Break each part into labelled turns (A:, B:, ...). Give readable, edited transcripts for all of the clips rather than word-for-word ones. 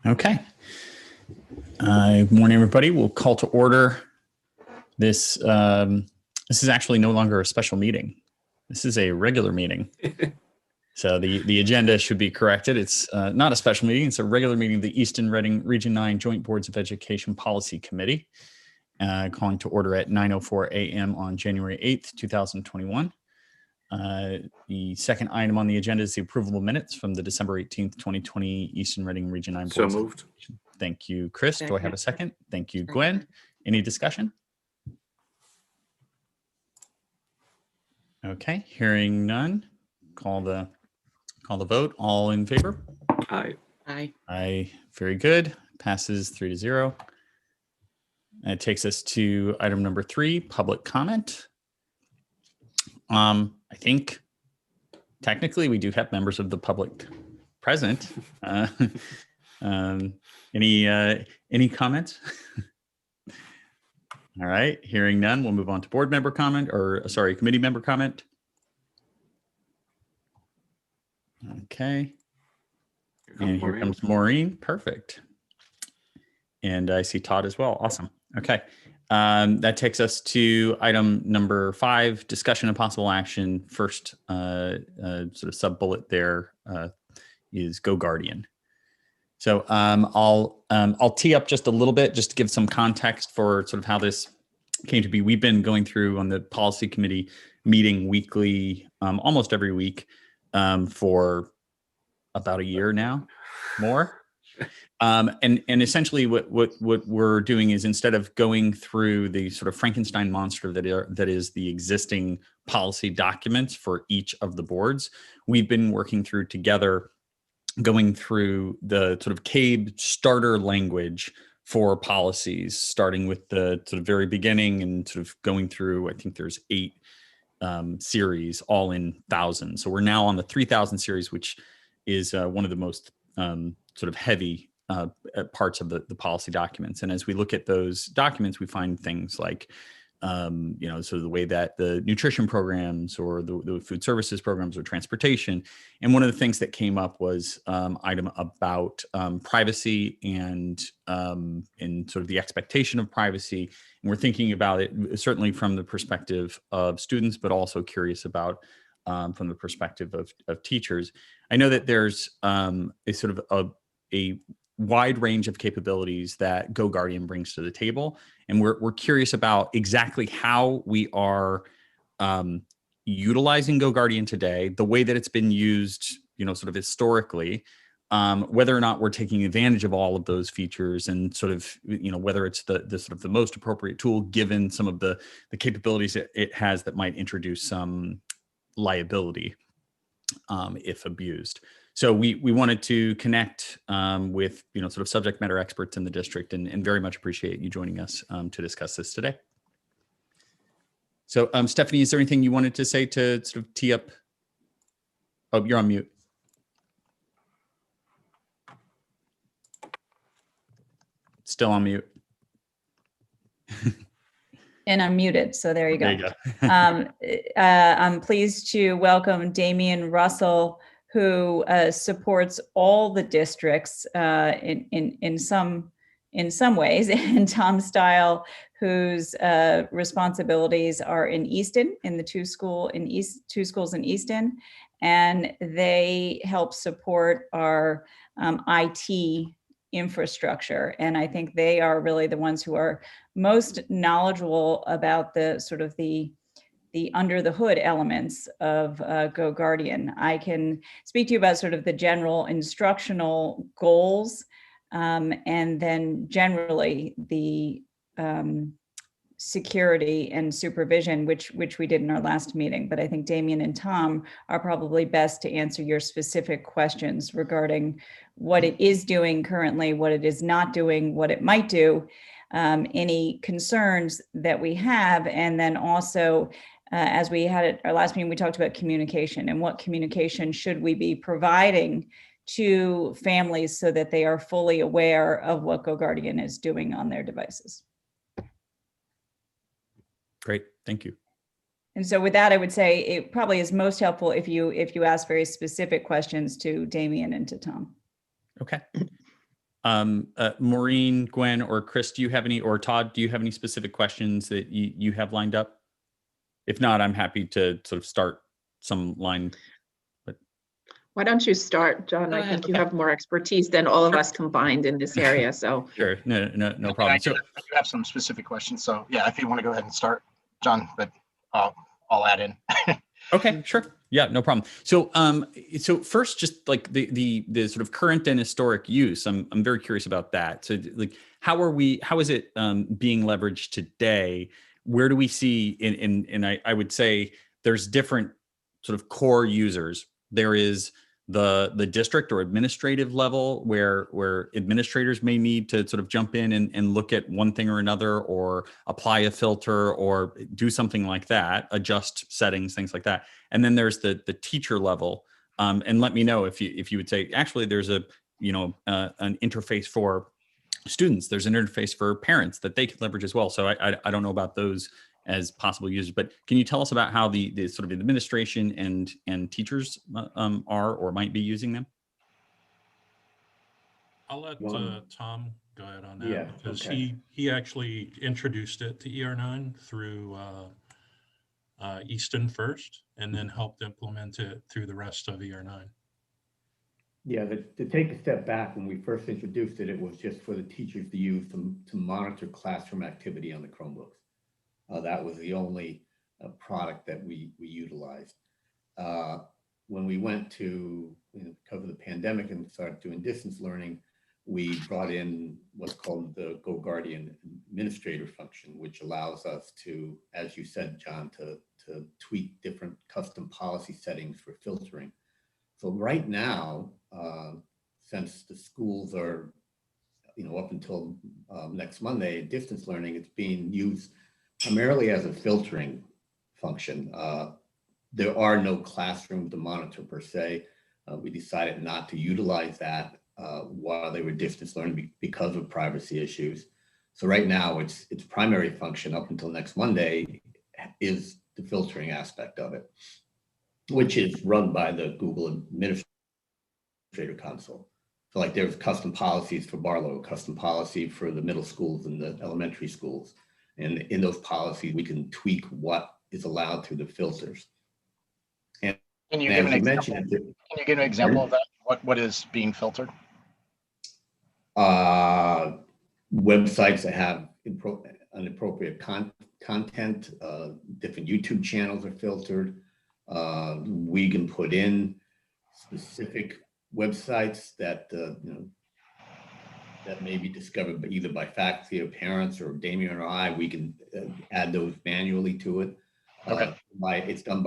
A: Okay. Good morning, everybody. We'll call to order this. This is actually no longer a special meeting. This is a regular meeting. So the agenda should be corrected. It's not a special meeting. It's a regular meeting of the Easton Reading Region 9 Joint Boards of Education Policy Committee, calling to order at 9:04 a.m. on January 8th, 2021. The second item on the agenda is the approval of minutes from the December 18th, 2020 Easton Reading Region 9
B: So
A: Boards.
B: moved.
A: Thank you, Chris. Do I have a second? Thank you, Gwen. Any discussion? Okay, hearing none. Call the vote. All in favor?
B: Aye.
C: Aye.
A: Aye. Very good. Passes 3-0. That takes us to item number 3, public comment. I think technically we do have members of the public present. Any comments? All right, hearing none, we'll move on to board member comment, or sorry, committee member comment. Okay. And here comes Maureen. Perfect. And I see Todd as well. Awesome. Okay. That takes us to item number 5, discussion of possible action. First sort of sub-bullet there is GoGuardian. So I'll tee up just a little bit, just to give some context for sort of how this came to be. We've been going through on the policy committee, meeting weekly, almost every week, for about a year now, more. And essentially what we're doing is, instead of going through the sort of Frankenstein monster that is the existing policy documents for each of the boards, we've been working through together, going through the sort of CABE starter language for policies, starting with the sort of very beginning and sort of going through, I think there's 8 series, all in thousands. So we're now on the 3000 series, which is one of the most sort of heavy parts of the policy documents. And as we look at those documents, we find things like, sort of the way that the nutrition programs or the food services programs or transportation. And one of the things that came up was item about privacy and sort of the expectation of privacy. And we're thinking about it certainly from the perspective of students, but also curious about from the perspective of teachers. I know that there's a sort of a wide range of capabilities that GoGuardian brings to the table. And we're curious about exactly how we are utilizing GoGuardian today, the way that it's been used, sort of historically, whether or not we're taking advantage of all of those features, and sort of, whether it's the sort of the most appropriate tool given some of the capabilities it has that might introduce some liability if abused. So we wanted to connect with sort of subject matter experts in the district, and very much appreciate you joining us to discuss this today. So Stephanie, is there anything you wanted to say to sort of tee up? Oh, you're on mute. Still on mute.
C: And I'm muted, so there you go.
A: There you go.
C: I'm pleased to welcome Damian Russell, who supports all the districts in some ways, and Tom Stile, whose responsibilities are in Easton, in the two schools in Easton, and they help support our IT infrastructure. And I think they are really the ones who are most knowledgeable about the sort of the under the hood elements of GoGuardian. I can speak to you about sort of the general instructional goals, and then generally the security and supervision, which we did in our last meeting. But I think Damian and Tom are probably best to answer your specific questions regarding what it is doing currently, what it is not doing, what it might do, any concerns that we have, and then also, as we had at our last meeting, we talked about communication, and what communication should we be providing to families so that they are fully aware of what GoGuardian is doing on their devices.
A: Great, thank you.
C: And so with that, I would say it probably is most helpful if you ask very specific questions to Damian and to Tom.
A: Okay. Maureen, Gwen, or Chris, do you have any, or Todd, do you have any specific questions that you have lined up? If not, I'm happy to sort of start some line. But
B: why don't you start, John? I think you have more expertise than all of us combined in this area. So
A: sure, no problem.
D: I do have some specific questions. So yeah, if you want to go ahead and start, John, but I'll add in.
A: Okay, sure. Yeah, no problem. So, so first, just like the sort of current and historic use, I'm very curious about that. So, like, how is it being leveraged today? Where do we see and I would say there's different sort of core users. There is the district or administrative level where administrators may need to sort of jump in and look at one thing or another, or apply a filter or do something like that, adjust settings, things like that. And then there's the teacher level. And let me know if you would say, actually, there's an interface for students. There's an interface for parents that they can leverage as well. So I don't know about those as possible users, but can you tell us about how the sort of administration and teachers are or might be using them?
E: I'll let Tom go ahead on that, because
F: okay.
E: he actually introduced it to ER9 through Easton first, and then helped implement it through the rest of ER9.
F: Yeah, to take a step back, when we first introduced it, it was just for the teachers to use to monitor classroom activity on the Chromebooks. That was the only product that we utilized. When we went to cover the pandemic and started doing distance learning, we brought in what's called the GoGuardian administrator function, which allows us to, as you said, John, to tweak different custom policy settings for filtering. So right now, since the schools are, up until next Monday, distance learning, it's being used primarily as a filtering function. There are no classrooms to monitor per se. We decided not to utilize that while they were distance learning because of privacy issues. So right now, its primary function up until next Monday is the filtering aspect of it, which is run by the Google Administrator Console. So like there's custom policies for Barlow, custom policy for the middle schools and the elementary schools. And in those policies, we can tweak what is allowed through the filters. And
D: Can you give an example of that? What is being filtered?
F: Websites that have inappropriate content, different YouTube channels are filtered. We can put in specific websites that that may be discovered either by faculty or parents or Damien or I. We can add those manually to it.
D: Okay.
F: It's done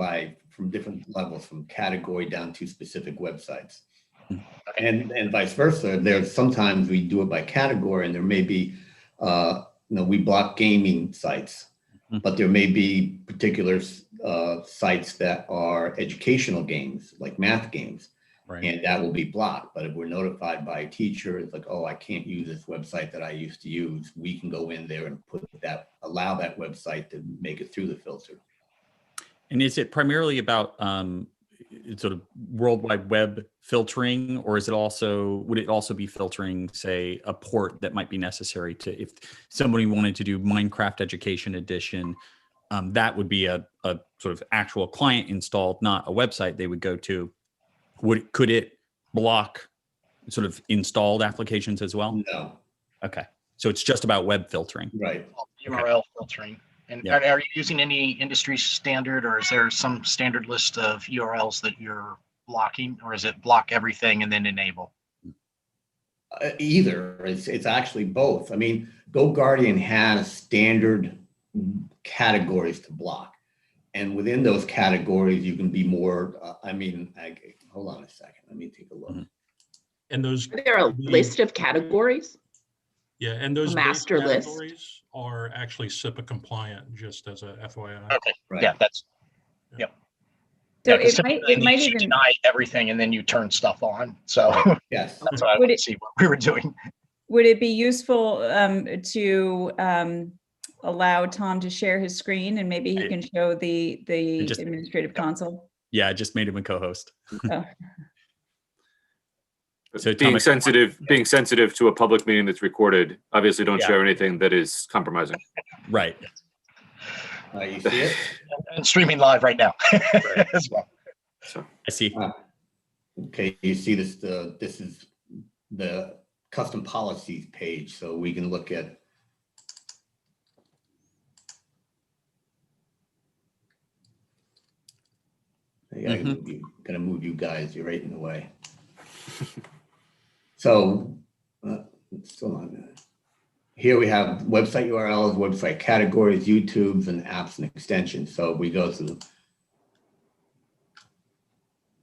F: from different levels, from category down to specific websites. Okay. And vice versa. There's sometimes we do it by category, and there may be, we block gaming sites, but there may be particular sites that are educational games, like math games. Right. And that will be blocked. But if we're notified by a teacher, it's like, oh, I can't use this website that I used to use, we can go in there and allow that website to make it through the filter.
A: And is it primarily about sort of World Wide Web filtering, or would it also be filtering, say, a port that might be necessary if somebody wanted to do Minecraft Education Edition? That would be a sort of actual client installed, not a website they would go to. Could it block sort of installed applications as well?
F: No.
A: Okay. So it's just about web filtering.
F: Right.
D: URL filtering. And are you using any industry standard, or is there some standard list of URLs that you're blocking, or is it block everything and then enable?
F: Either. It's actually both. I mean, GoGuardian has standard categories to block. And within those categories, you can be more, hold on a second. Let me take a look.
E: Mm-hmm. And those,
B: is there a list of categories?
E: Yeah, and those
B: master
E: categories are actually SIPA compliant, just as a FYI.
D: Okay,
F: right.
D: Yeah, that's, yep.
C: So
D: Yeah,
C: it might even
D: deny everything and then you turn stuff on. So
F: yes,
D: that's what I would see what we were doing.
C: Would it be useful to allow Tom to share his screen, and maybe he can show the administrative console?
A: Yeah, I just made him a co-host.
C: Oh.
A: So
G: being
A: Thomas,
G: sensitive to a public meeting that's recorded. Obviously, don't
A: Yeah.
G: share anything that is compromising.
A: right.
F: You see it?
D: And streaming live right now as well.
G: So
A: I see.
F: Okay, you see this, this is the custom policies page, so we can look at. Yeah, gonna move you guys, you're right in the way. So, still on that. Here we have website URLs, website categories, YouTubes, and apps and extensions. So we go through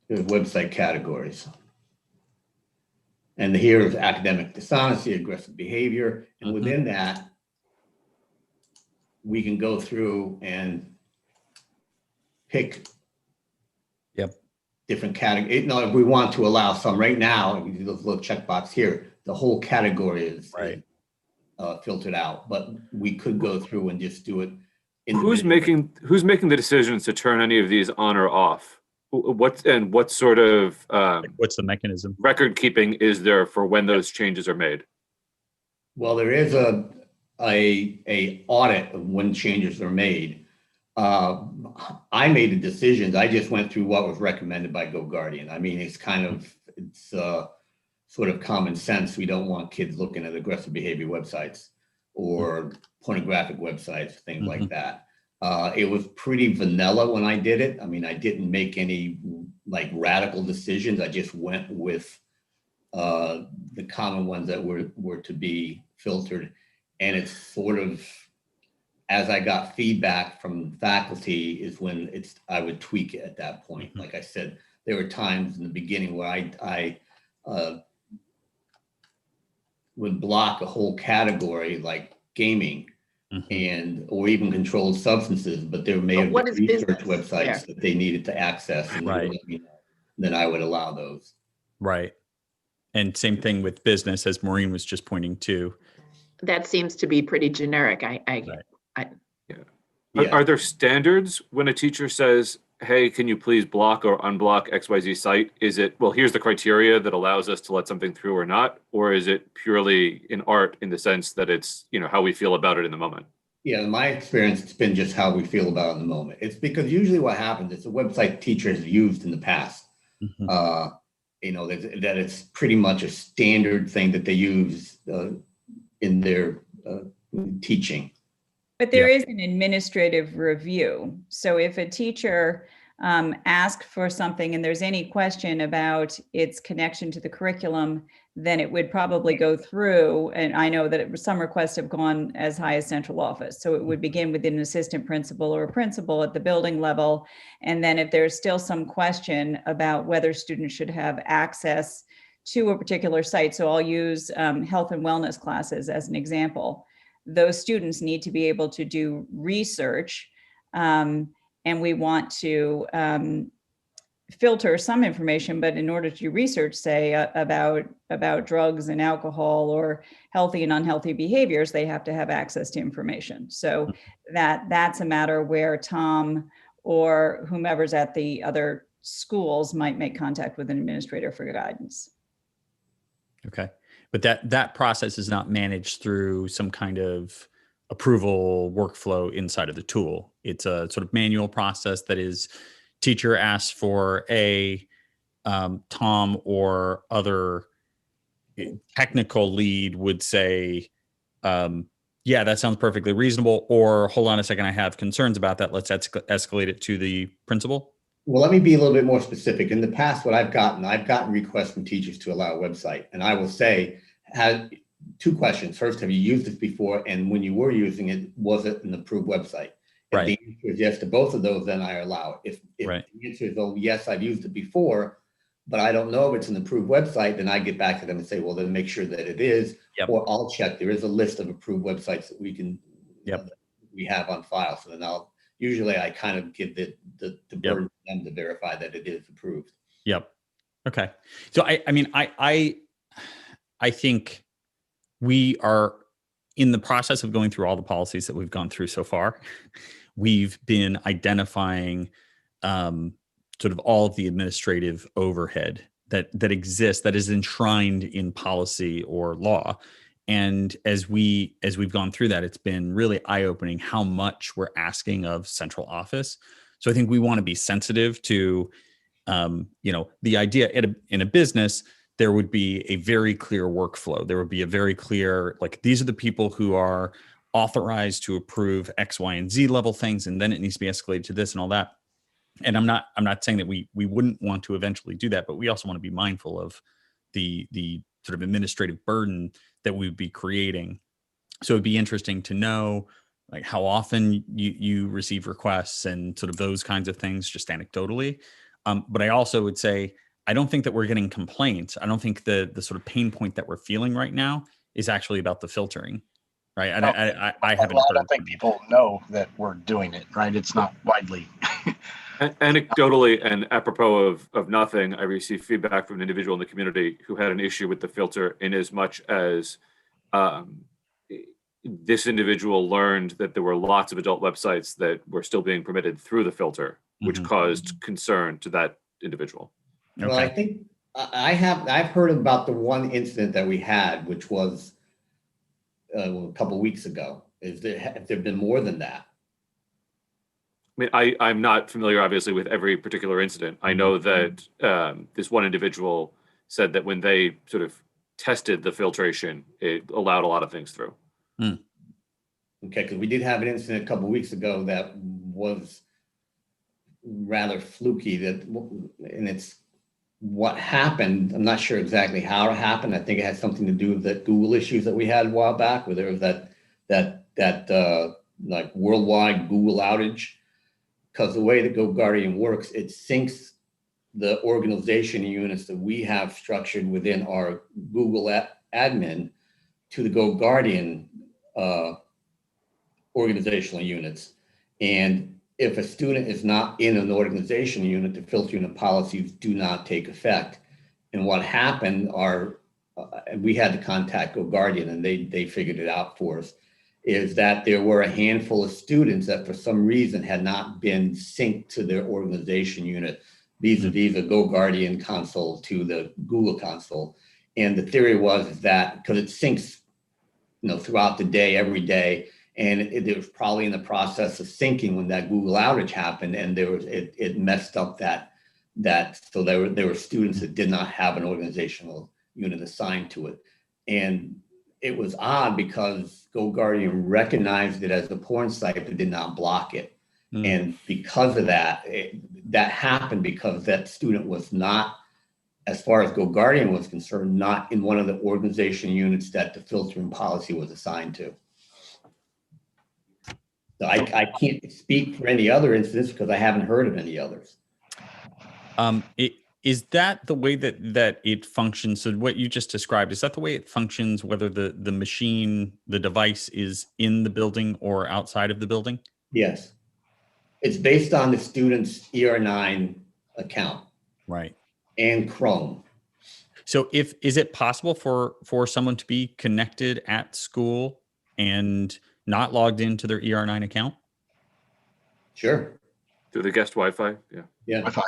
F: the website categories. And here is academic dishonesty, aggressive behavior. And within that, we can go through and pick different categories. Now, if we want to allow some right now, you do this little checkbox here, the whole category is filtered out, but we could go through and just do it.
G: who's making the decisions to turn any of these on or off? What sort of
A: What's the mechanism?
G: record keeping is there for when those changes are made?
F: Well, there is a audit of when changes are made. I made the decisions. I just went through what was recommended by GoGuardian. I mean, it's sort of common sense. We don't want kids looking at aggressive behavior websites or pornographic websites, things like that. It was pretty vanilla when I did it. I mean, I didn't make any like radical decisions. I just went with the common ones that were to be filtered. And it's sort of, as I got feedback from faculty is when I would tweak it at that point. Like I said, there were times in the beginning where I would block a whole category like gaming or even controlled substances, but there may have been research websites that they needed to access, and then I would allow those.
A: Right. And same thing with business, as Maureen was just pointing to.
B: That seems to be pretty generic.
G: Are there standards when a teacher says, hey, can you please block or unblock XYZ site? Is it, well, here's the criteria that allows us to let something through or not? Or is it purely in art in the sense that it's, how we feel about it in the moment?
F: Yeah, in my experience, it's been just how we feel about it in the moment. It's because usually what happens is a website teacher has used in the past. That it's pretty much a standard thing that they use in their teaching.
C: But there is an administrative review. So if a teacher asks for something and there's any question about its connection to the curriculum, then it would probably go through. And I know that some requests have gone as high as central office. So it would begin with an assistant principal or a principal at the building level. And then if there's still some question about whether students should have access to a particular site. So I'll use health and wellness classes as an example. Those students need to be able to do research, and we want to filter some information, but in order to do research, say about drugs and alcohol or healthy and unhealthy behaviors, they have to have access to information. So that's a matter where Tom or whomever's at the other schools might make contact with an administrator for guidance.
A: Okay. But that process is not managed through some kind of approval workflow inside of the tool. It's a sort of manual process that is teacher asks for Tom or other technical lead would say, yeah, that sounds perfectly reasonable. Or hold on a second, I have concerns about that. Let's escalate it to the principal.
F: Well, let me be a little bit more specific. In the past, what I've gotten requests from teachers to allow a website. And I will say, had two questions. First, have you used this before? And when you were using it, was it an approved website? If the answer is yes to both of those, then I allow it. If the answer is, oh, yes, I've used it before, but I don't know if it's an approved website, then I get back to them and say, well, then make sure that it is, or I'll check. There is a list of approved websites that we can, we have on file. So then usually I kind of give the burden to them to verify that it is approved.
A: Yep. Okay. So I think we are in the process of going through all the policies that we've gone through so far. We've been identifying sort of all of the administrative overhead that exists, that is enshrined in policy or law. And as we've gone through that, it's been really eye-opening how much we're asking of central office. So I think we want to be sensitive to, the idea in a business, there would be a very clear workflow. There would be a very clear, like, these are the people who are authorized to approve X, Y, and Z level things, and then it needs to be escalated to this and all that. And I'm not saying that we wouldn't want to eventually do that, but we also want to be mindful of the sort of administrative burden that we would be creating. So it'd be interesting to know, like, how often you receive requests and sort of those kinds of things, just anecdotally. But I also would say, I don't think that we're getting complaints. I don't think the sort of pain point that we're feeling right now is actually about the filtering, right? And I haven't
D: Well, I
A: heard.
D: don't think people know that we're doing it, right? It's not widely.
G: Anecdotally and apropos of nothing, I received feedback from an individual in the community who had an issue with the filter, in as much as this individual learned that there were lots of adult websites that were still being permitted through the filter, which caused concern to that individual.
A: Okay.
F: Well, I think I've heard about the one incident that we had, which was a couple of weeks ago. Have there been more than that?
G: I mean, I'm not familiar, obviously, with every particular incident. I know that this one individual said that when they sort of tested the filtration, it allowed a lot of things through.
F: Okay, because we did have an incident a couple of weeks ago that was rather fluky. And it's what happened. I'm not sure exactly how it happened. I think it had something to do with the Google issues that we had a while back, where there was that like worldwide Google outage. Because the way that GoGuardian works, it syncs the organization units that we have structured within our Google admin to the GoGuardian organizational units. And if a student is not in an organization unit, the filtering and policies do not take effect. And what happened we had to contact GoGuardian, and they figured it out for us, is that there were a handful of students that for some reason had not been synced to their organization unit vis-a-vis the GoGuardian console to the Google console. And the theory was that because it syncs, throughout the day, every day, and it was probably in the process of syncing when that Google outage happened, and it messed up that. So there were students that did not have an organizational unit assigned to it. And it was odd because GoGuardian recognized it as a porn site but did not block it. And because of that, that happened because that student was not, as far as GoGuardian was concerned, not in one of the organization units that the filtering policy was assigned to. So I can't speak for any other incidents because I haven't heard of any others.
A: Is that the way that it functions? So what you just described, is that the way it functions, whether the machine, the device is in the building or outside of the building?
F: Yes. It's based on the student's ER9 account.
A: Right.
F: And Chrome.
A: So is it possible for someone to be connected at school and not logged into their ER9 account?
F: Sure.
G: Through the guest Wi-Fi? Yeah.
D: Wi-Fi.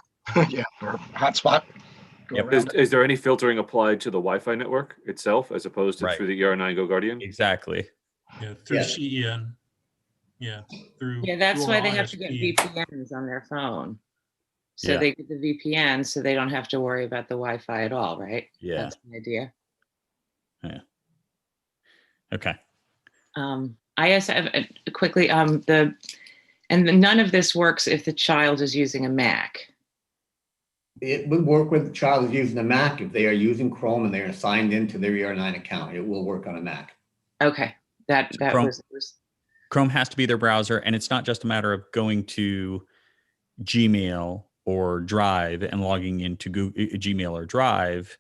D: Yeah, or hotspot.
A: Yep.
G: Is there any filtering applied to the Wi-Fi network itself as opposed to through the ER9 GoGuardian?
A: Exactly.
E: Yeah, through CEN. Yeah, through.
H: Yeah, that's
E: through
H: why
E: an
H: they have to get
E: ISP.
H: VPNs on their phone. So
A: Yeah.
H: they get the VPN, so they don't have to worry about the Wi-Fi at all, right?
A: Yeah.
H: That's the idea.
A: Okay.
H: I also have quickly none of this works if the child is using a Mac.
F: It would work with the child who's using a Mac. If they are using Chrome and they're signed into their ER9 account, it will work on a Mac.
H: Okay, that
A: Chrome-
H: was
A: Chrome has to be their browser, and it's not just a matter of going to Gmail or Drive and logging into Gmail or Drive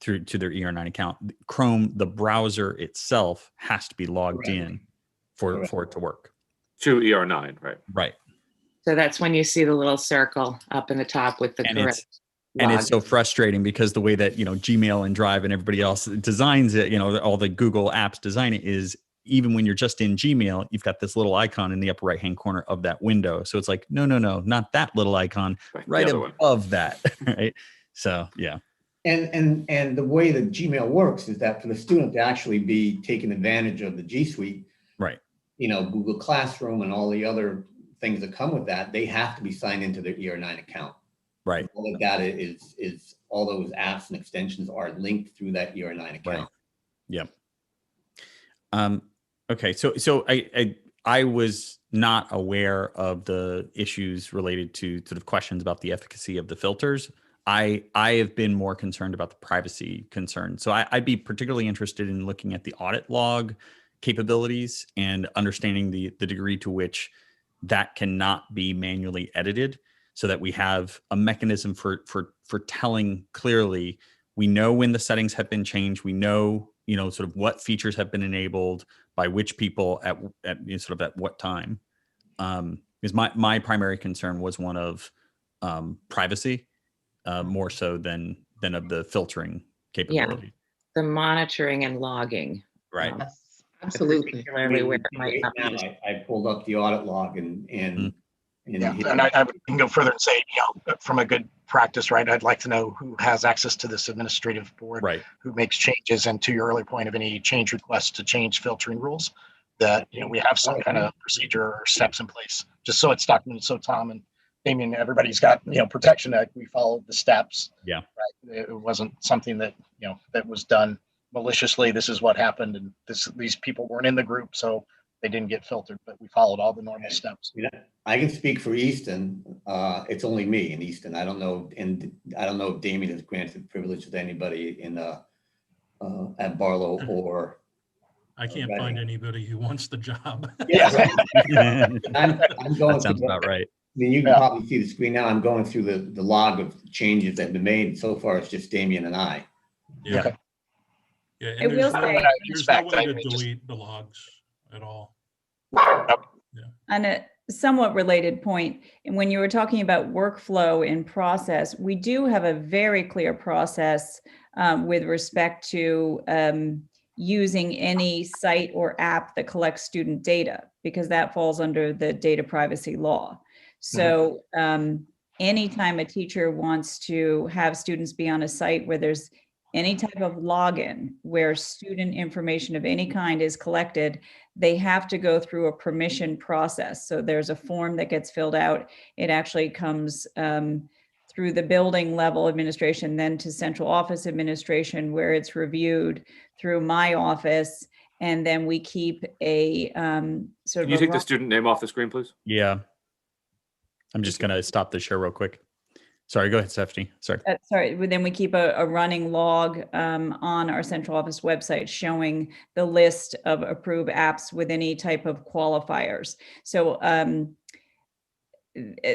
A: through to their ER9 account. Chrome, the browser itself, has to be logged
F: Correct.
A: in for it to work.
G: To ER9, right?
A: Right.
H: So that's when you see the little circle up in the top with the
A: And
H: correct.
A: And it's so
H: log.
A: frustrating because the way that, Gmail and Drive and everybody else designs it, all the Google apps design it, is even when you're just in Gmail, you've got this little icon in the upper right-hand corner of that window. So it's like, no, not that little icon, right
G: the other one.
A: above that. Right. So, yeah.
F: And the way that Gmail works is that for the student to actually be taking advantage of the G Suite,
A: Right.
F: Google Classroom and all the other things that come with that, they have to be signed into their ER9 account.
A: Right.
F: All the data is all those apps and extensions are linked through that ER9 account.
A: Right. Yep. Okay. So I was not aware of the issues related to sort of questions about the efficacy of the filters. I have been more concerned about the privacy concern. So I'd be particularly interested in looking at the audit log capabilities and understanding the degree to which that cannot be manually edited, so that we have a mechanism for telling clearly, we know when the settings have been changed, we know, sort of what features have been enabled by which people at sort of at what time. Because my primary concern was one of privacy, more so than of the filtering capability.
H: The monitoring and logging.
A: Right.
B: Yes, absolutely.
H: Particularly where it might not
F: Now,
H: be.
F: I pulled up the audit log and
D: Yeah, and I would go further and say, from a good practice, right? I'd like to know who has access to this administrative board,
A: Right.
D: who makes changes, and to your earlier point of any change requests to change filtering rules, that we have some kind of procedure or steps in place, just so it's documented. So Tom and Damien, everybody's got protection that we followed the steps.
A: Yeah.
D: Right. It wasn't something that that was done maliciously. This is what happened, and these people weren't in the group, so they didn't get filtered, but we followed all the normal steps.
F: I can speak for Easton. It's only me in Easton. I don't know, and I don't know if Damien has granted privilege to anybody in at Barlow or.
E: I can't find anybody who wants the job.
F: Yeah, right. I'm going.
A: That sounds about right.
F: I mean, you can probably see the screen now. I'm going through the log of changes that have been made. So far, it's just Damien and I.
E: Yeah.
D: Okay.
E: Yeah.
C: I will say-
E: There's no way to delete the logs at all.
C: On a somewhat related point, and when you were talking about workflow and process, we do have a very clear process with respect to using any site or app that collects student data, because that falls under the data privacy law. So anytime a teacher wants to have students be on a site where there's any type of login where student information of any kind is collected, they have to go through a permission process. So there's a form that gets filled out. It actually comes through the building level administration, then to central office administration, where it's reviewed through my office. And then we keep a sort of.
G: Can you take the student name off the screen, please?
A: Yeah. I'm just going to stop the share real quick. Sorry, go ahead, Stephanie. Sorry.
C: Sorry, then we keep a running log on our central office website showing the list of approved apps with any type of qualifiers. So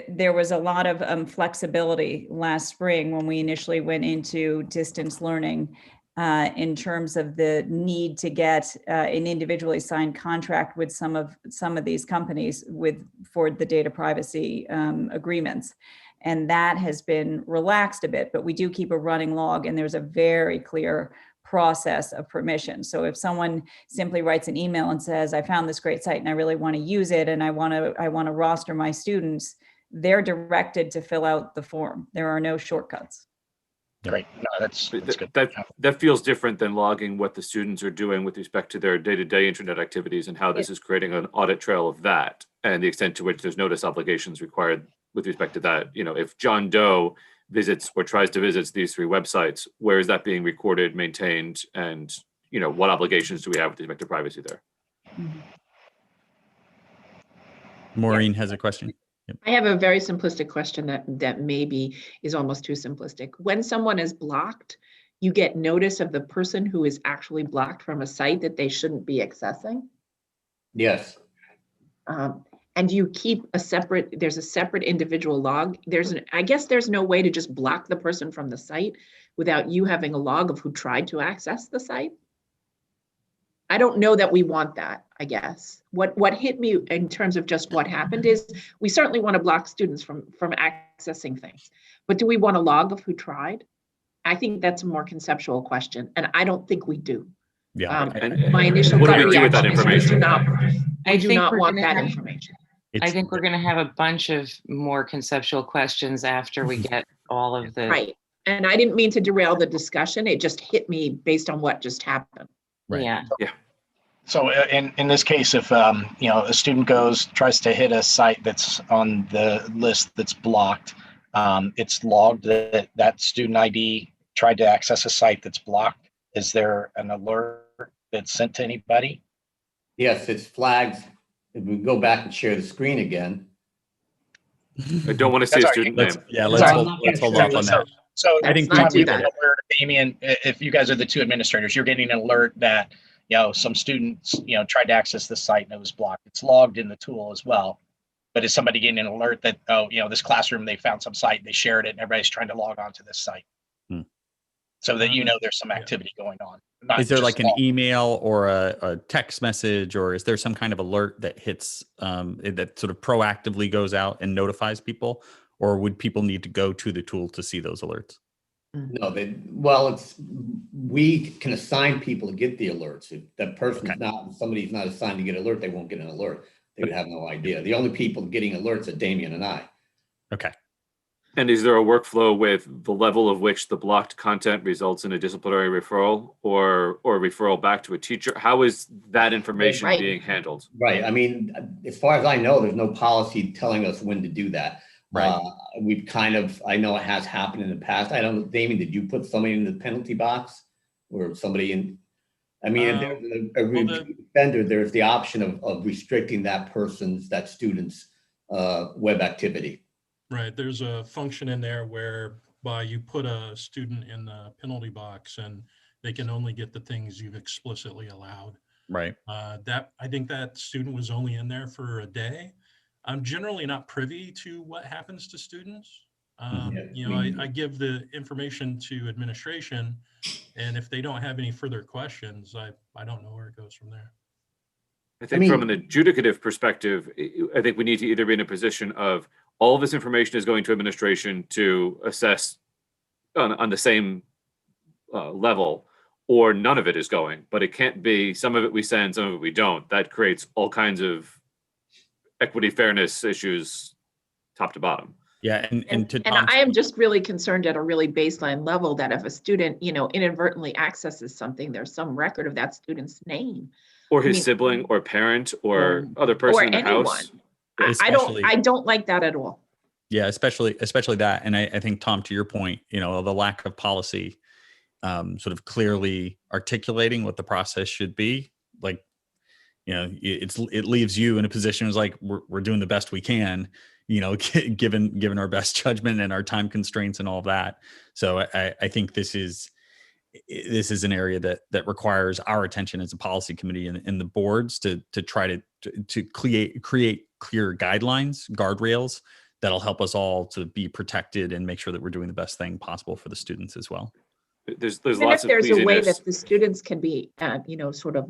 C: there was a lot of flexibility last spring when we initially went into distance learning in terms of the need to get an individually signed contract with some of these companies for the data privacy agreements. And that has been relaxed a bit, but we do keep a running log, and there's a very clear process of permission. So if someone simply writes an email and says, I found this great site and I really want to use it, and I want to roster my students, they're directed to fill out the form. There are no shortcuts.
D: Great. No, that's good.
G: That feels different than logging what the students are doing with respect to their day-to-day internet activities, and how this is creating an audit trail of that, and the extent to which there's notice obligations required with respect to that. If John Doe visits or tries to visit these 3 websites, where is that being recorded, maintained, and what obligations do we have with respect to privacy there?
A: Maureen has a question. Yep.
B: I have a very simplistic question that maybe is almost too simplistic. When someone is blocked, you get notice of the person who is actually blocked from a site that they shouldn't be accessing?
F: Yes.
B: And you keep there's a separate individual log. I guess there's no way to just block the person from the site without you having a log of who tried to access the site. I don't know that we want that, I guess. What hit me in terms of just what happened is we certainly want to block students from accessing things, but do we want a log of who tried? I think that's a more conceptual question, and I don't think we do.
A: Yeah.
B: My initial
G: What do
B: gut
G: we do with that
B: reaction is we do
G: information?
B: not want that information.
H: I think we're going to have a bunch of more conceptual questions after we get all of the
B: Right. And I didn't mean to derail the discussion. It just hit me based on what just happened.
A: Right.
H: Yeah.
D: So in this case, if a student tries to hit a site that's on the list that's blocked, it's logged that that student ID tried to access a site that's blocked. Is there an alert that's sent to anybody?
F: Yes, it's flagged. If we go back and share the screen again.
G: I don't want to see a
D: That's
G: student
A: Let's,
G: name.
A: yeah,
F: Sorry,
A: let's hold off on that.
D: So
A: I think
B: Let's not do
D: Tom,
B: that.
D: Damien, if you guys are the two administrators, you're getting an alert that some students tried to access this site and it was blocked. It's logged in the tool as well. But is somebody getting an alert that this classroom, they found some site, they shared it, and everybody's trying to log on to this site, so that there's some activity going on?
A: Is there like an email or a text message, or is there some kind of alert that hits that sort of proactively goes out and notifies people, or would people need to go to the tool to see those alerts?
F: No, we can assign people to get the alerts. If that person is not, somebody's not assigned to get an alert, they won't get an alert. They would have no idea. The only people getting alerts are Damien and I.
A: Okay.
G: And is there a workflow with the level of which the blocked content results in a disciplinary referral or referral back to a teacher? How is that information being handled?
F: Right. I mean, as far as I know, there's no policy telling us when to do that.
A: Right.
F: I know it has happened in the past. I don't know, Damien, did you put somebody in the penalty box or somebody in? I mean, if there's a repeat offender, there's the option of restricting that student's web activity.
E: Right. There's a function in there whereby you put a student in the penalty box and they can only get the things you've explicitly allowed.
A: Right.
E: I think that student was only in there for a day. I'm generally not privy to what happens to students. I give the information to administration, and if they don't have any further questions, I don't know where it goes from there.
G: I think from an adjudicative perspective, I think we need to either be in a position of all of this information is going to administration to assess on the same level, or none of it is going. But it can't be some of it we send, some of it we don't. That creates all kinds of equity, fairness issues, top to bottom.
A: Yeah, and
B: I am just really concerned at a really baseline level that if a student, inadvertently accesses something, there's some record of that student's name.
G: Or his sibling or parent or other person in the house.
B: I don't like that at all.
A: Yeah, especially that. And I think, Tom, to your point, the lack of policy sort of clearly articulating what the process should be, like, it leaves you in a position is like we're doing the best we can, given our best judgment and our time constraints and all of that. So I think this is an area that requires our attention as a policy committee and the boards to try to create clear guidelines, guardrails that'll help us all to be protected and make sure that we're doing the best thing possible for the students as well.
G: There's
B: Even
G: lots
B: if there's
G: of
B: a way that the students can be, sort of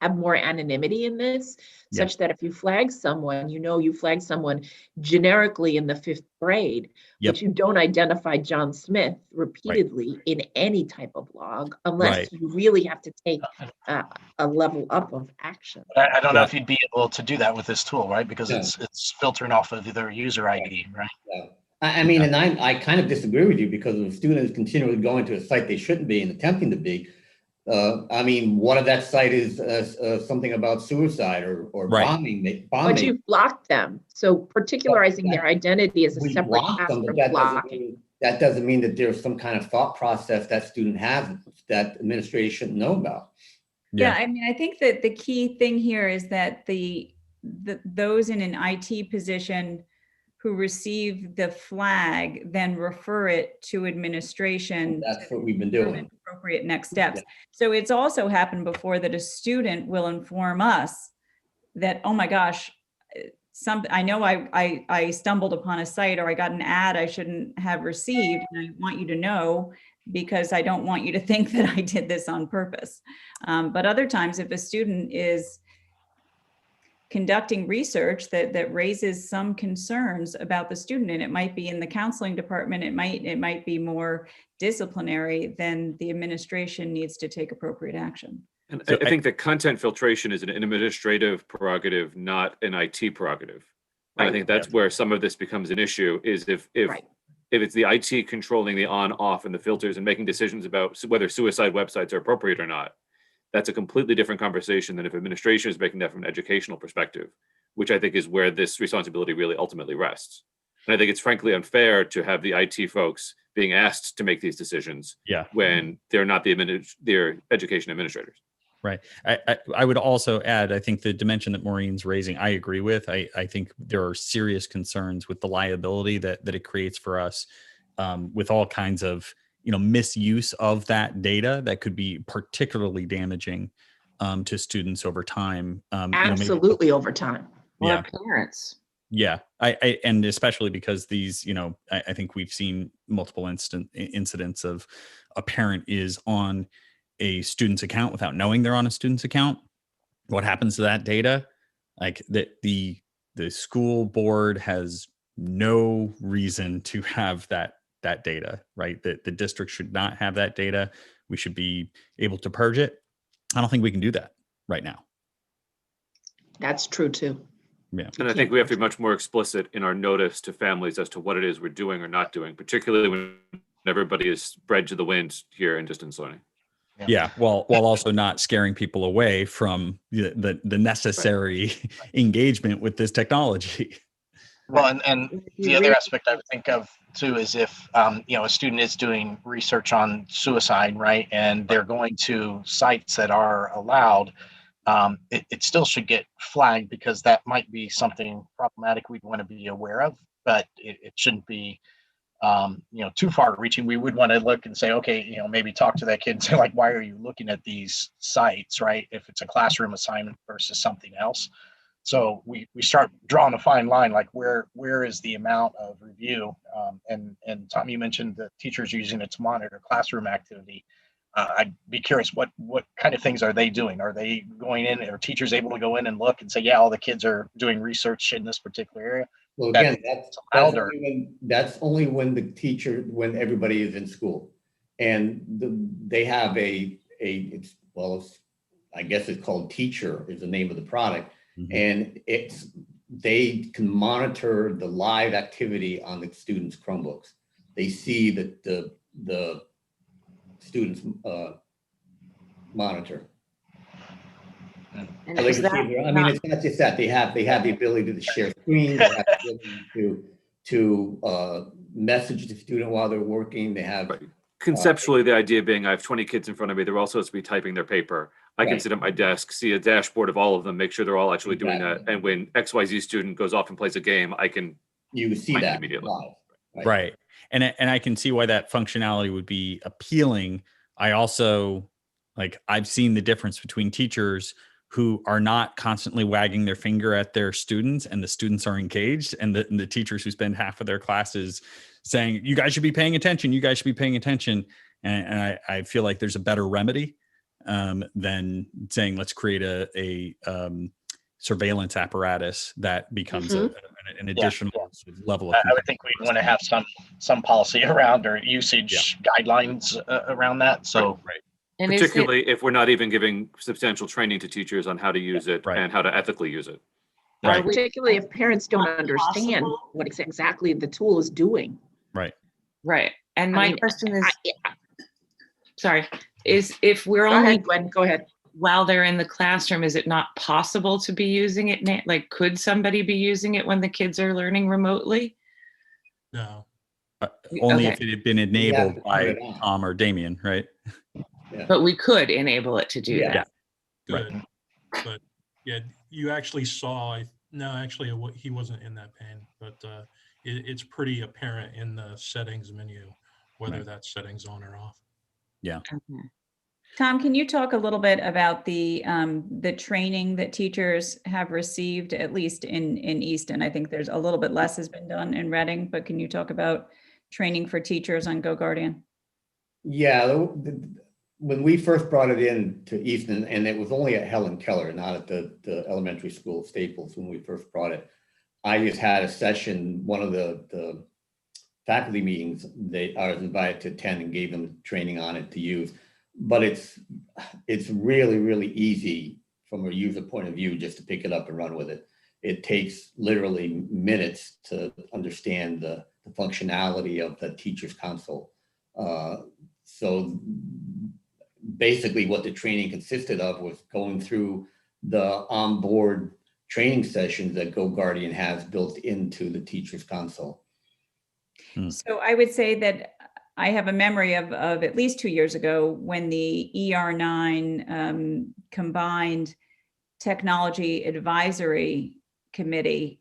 B: have more anonymity in this, such that if you flag someone, you flag someone generically in the 5th grade, but you don't identify John Smith repeatedly in any type of log, unless you really have to take a level up of action.
D: I don't know if you'd be able to do that with this tool, right? Because it's filtering off of their user ID, right?
F: Yeah. And I kind of disagree with you, because if a student is continually going to a site they shouldn't be and attempting to be, one of that site is something about suicide or bombing.
B: But you've blocked them. So particularizing their identity is a separate task from blocking.
F: That doesn't mean that there's some kind of thought process that student has that administration shouldn't know about.
C: Yeah, I mean, I think that the key thing here is that those in an IT position who receive the flag then refer it to administration.
F: That's what we've been doing.
C: Appropriate next steps. So it's also happened before that a student will inform us that, oh my gosh, I know I stumbled upon a site, or I got an ad I shouldn't have received, and I want you to know, because I don't want you to think that I did this on purpose. But other times, if a student is conducting research that raises some concerns about the student, and it might be in the counseling department, it might be more disciplinary, then the administration needs to take appropriate action.
G: And so I think that content filtration is an administrative prerogative, not an IT prerogative. And I think that's where some of this becomes an issue, is if if it's the IT controlling the on, off, and the filters and making decisions about whether suicide websites are appropriate or not, that's a completely different conversation than if administration is making that from an educational perspective, which I think is where this responsibility really ultimately rests. And I think it's frankly unfair to have the IT folks being asked to make these decisions when they're not they're education administrators.
A: Right. I would also add, I think the dimension that Maureen's raising, I agree with. I think there are serious concerns with the liability that it creates for us with all kinds of, misuse of that data that could be particularly damaging to students over time.
B: Absolutely over time.
H: Or parents.
A: Yeah, and especially because these, I think we've seen multiple incidents of a parent is on a student's account without knowing they're on a student's account. What happens to that data? Like the school board has no reason to have that data, right? That the district should not have that data. We should be able to purge it. I don't think we can do that right now.
B: That's true too.
A: Yeah.
G: And I think we have to be much more explicit in our notice to families as to what it is we're doing or not doing, particularly when everybody is spread to the wind here in distance learning.
A: Yeah, while also not scaring people away from the necessary engagement with this technology.
D: Well, and the other aspect I would think of too is if a student is doing research on suicide, right, and they're going to sites that are allowed, it still should get flagged because that might be something problematic we'd want to be aware of, but it shouldn't be too far reaching. We would want to look and say, okay, maybe talk to that kid and say, like, why are you looking at these sites, right? If it's a classroom assignment versus something else. So we start drawing a fine line, like where is the amount of review? And Tom, you mentioned that teachers using it to monitor classroom activity. I'd be curious, what kind of things are they doing? Are they going in, are teachers able to go in and look and say, yeah, all the kids are doing research in this particular area?
F: Well, again, that's only when the teacher, when everybody is in school, and they have I guess it's called Teacher is the name of the product, and they can monitor the live activity on the students' Chromebooks. They see that the students monitor.
H: And
F: it's not just that. They have the ability to share screens, they have the ability to message the student while they're working. They have
G: conceptually the idea being I have 20 kids in front of me. They're all supposed to be typing their paper. I can sit at my desk, see a dashboard of all of them, make sure they're all actually doing that. And when XYZ student goes off and plays a game,
F: you see that
G: immediately.
F: Live,
A: right. And I can see why that functionality would be appealing. I also, I've seen the difference between teachers who are not constantly wagging their finger at their students and the students are engaged, and the teachers who spend half of their classes saying, you guys should be paying attention. You guys should be paying attention. And I feel like there's a better remedy than saying, let's create a surveillance apparatus that becomes an additional level of
D: I would think we'd want to have some policy around or usage guidelines around that. So
A: right.
H: And
G: particularly if we're not even giving substantial training to teachers on how to use it and how to ethically use it.
A: Right.
B: Particularly if parents don't understand what exactly the tool is doing.
A: Right.
H: Right. And my question is, is if we're only
B: go ahead.
H: While they're in the classroom, is it not possible to be using it? Could somebody be using it when the kids are learning remotely?
E: No.
A: Only if it had been enabled by Tom or Damien, right?
H: Yeah. But we could enable it to do that.
E: Good. Right. But yeah, you actually saw, he wasn't in that pane, but it's pretty apparent in the settings menu, whether that setting's on or off.
A: Yeah.
C: Okay. Tom, can you talk a little bit about the training that teachers have received, at least in Easton? I think there's a little bit less has been done in Reading, but can you talk about training for teachers on GoGuardian?
F: Yeah, when we first brought it in to Easton, and it was only at Helen Keller, not at the elementary school Staples when we first brought it, I just had a session, one of the faculty meetings I was invited to attend and gave them training on it to use. But it's really, really easy from a user point of view just to pick it up and run with it. It takes literally minutes to understand the the functionality of the teacher's console. So basically what the training consisted of was going through the onboard training sessions that GoGuardian has built into the teacher's console.
C: So I would say that I have a memory of at least 2 years ago when the ER9 combined technology advisory committee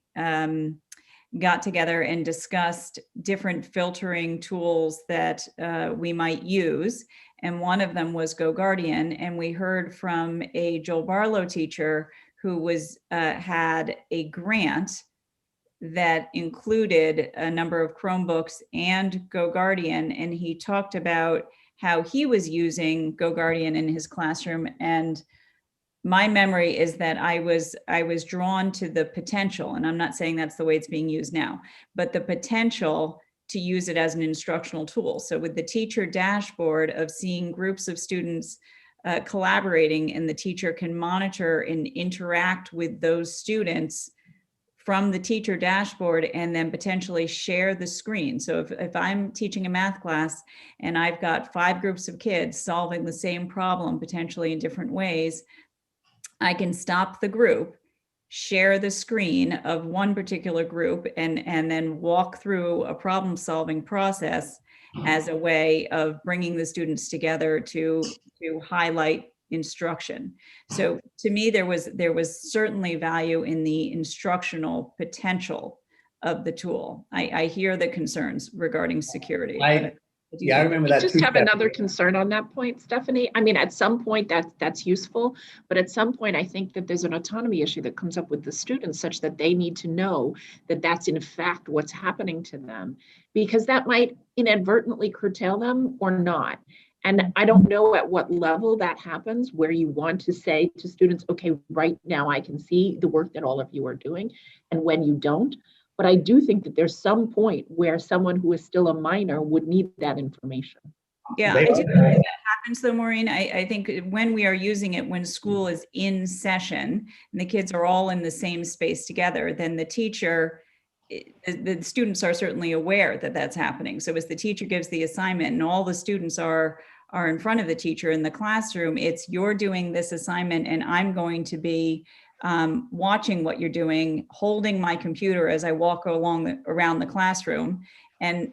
C: got together and discussed different filtering tools that we might use. And one of them was GoGuardian. And we heard from a Joel Barlow teacher who was had a grant that included a number of Chromebooks and GoGuardian. And he talked about how he was using GoGuardian in his classroom. And my memory is that I was drawn to the potential, and I'm not saying that's the way it's being used now, but the potential to use it as an instructional tool. So with the teacher dashboard of seeing groups of students collaborating, and the teacher can monitor and interact with those students from the teacher dashboard and then potentially share the screen. So if I'm teaching a math class and I've got 5 groups of kids solving the same problem potentially in different ways, I can stop the group, share the screen of one particular group, and then walk through a problem solving process as a way of bringing the students together to highlight instruction. So to me, there was certainly value in the instructional potential of the tool. I hear the concerns regarding security.
F: I remember that.
B: I just have another concern on that point, Stephanie. I mean, at some point that's useful, but at some point I think that there's an autonomy issue that comes up with the students, such that they need to know that that's in fact what's happening to them, because that might inadvertently curtail them or not. And I don't know at what level that happens, where you want to say to students, okay, right now I can see the work that all of you are doing, and when you don't. But I do think that there's some point where someone who is still a minor would need that information.
C: Yeah, I do think that happens though, Maureen. I think when we are using it, when school is in session and the kids are all in the same space together, then the teacher, the students are certainly aware that that's happening. So as the teacher gives the assignment and all the students are in front of the teacher in the classroom, it's you're doing this assignment and I'm going to be watching what you're doing, holding my computer as I walk around the classroom. And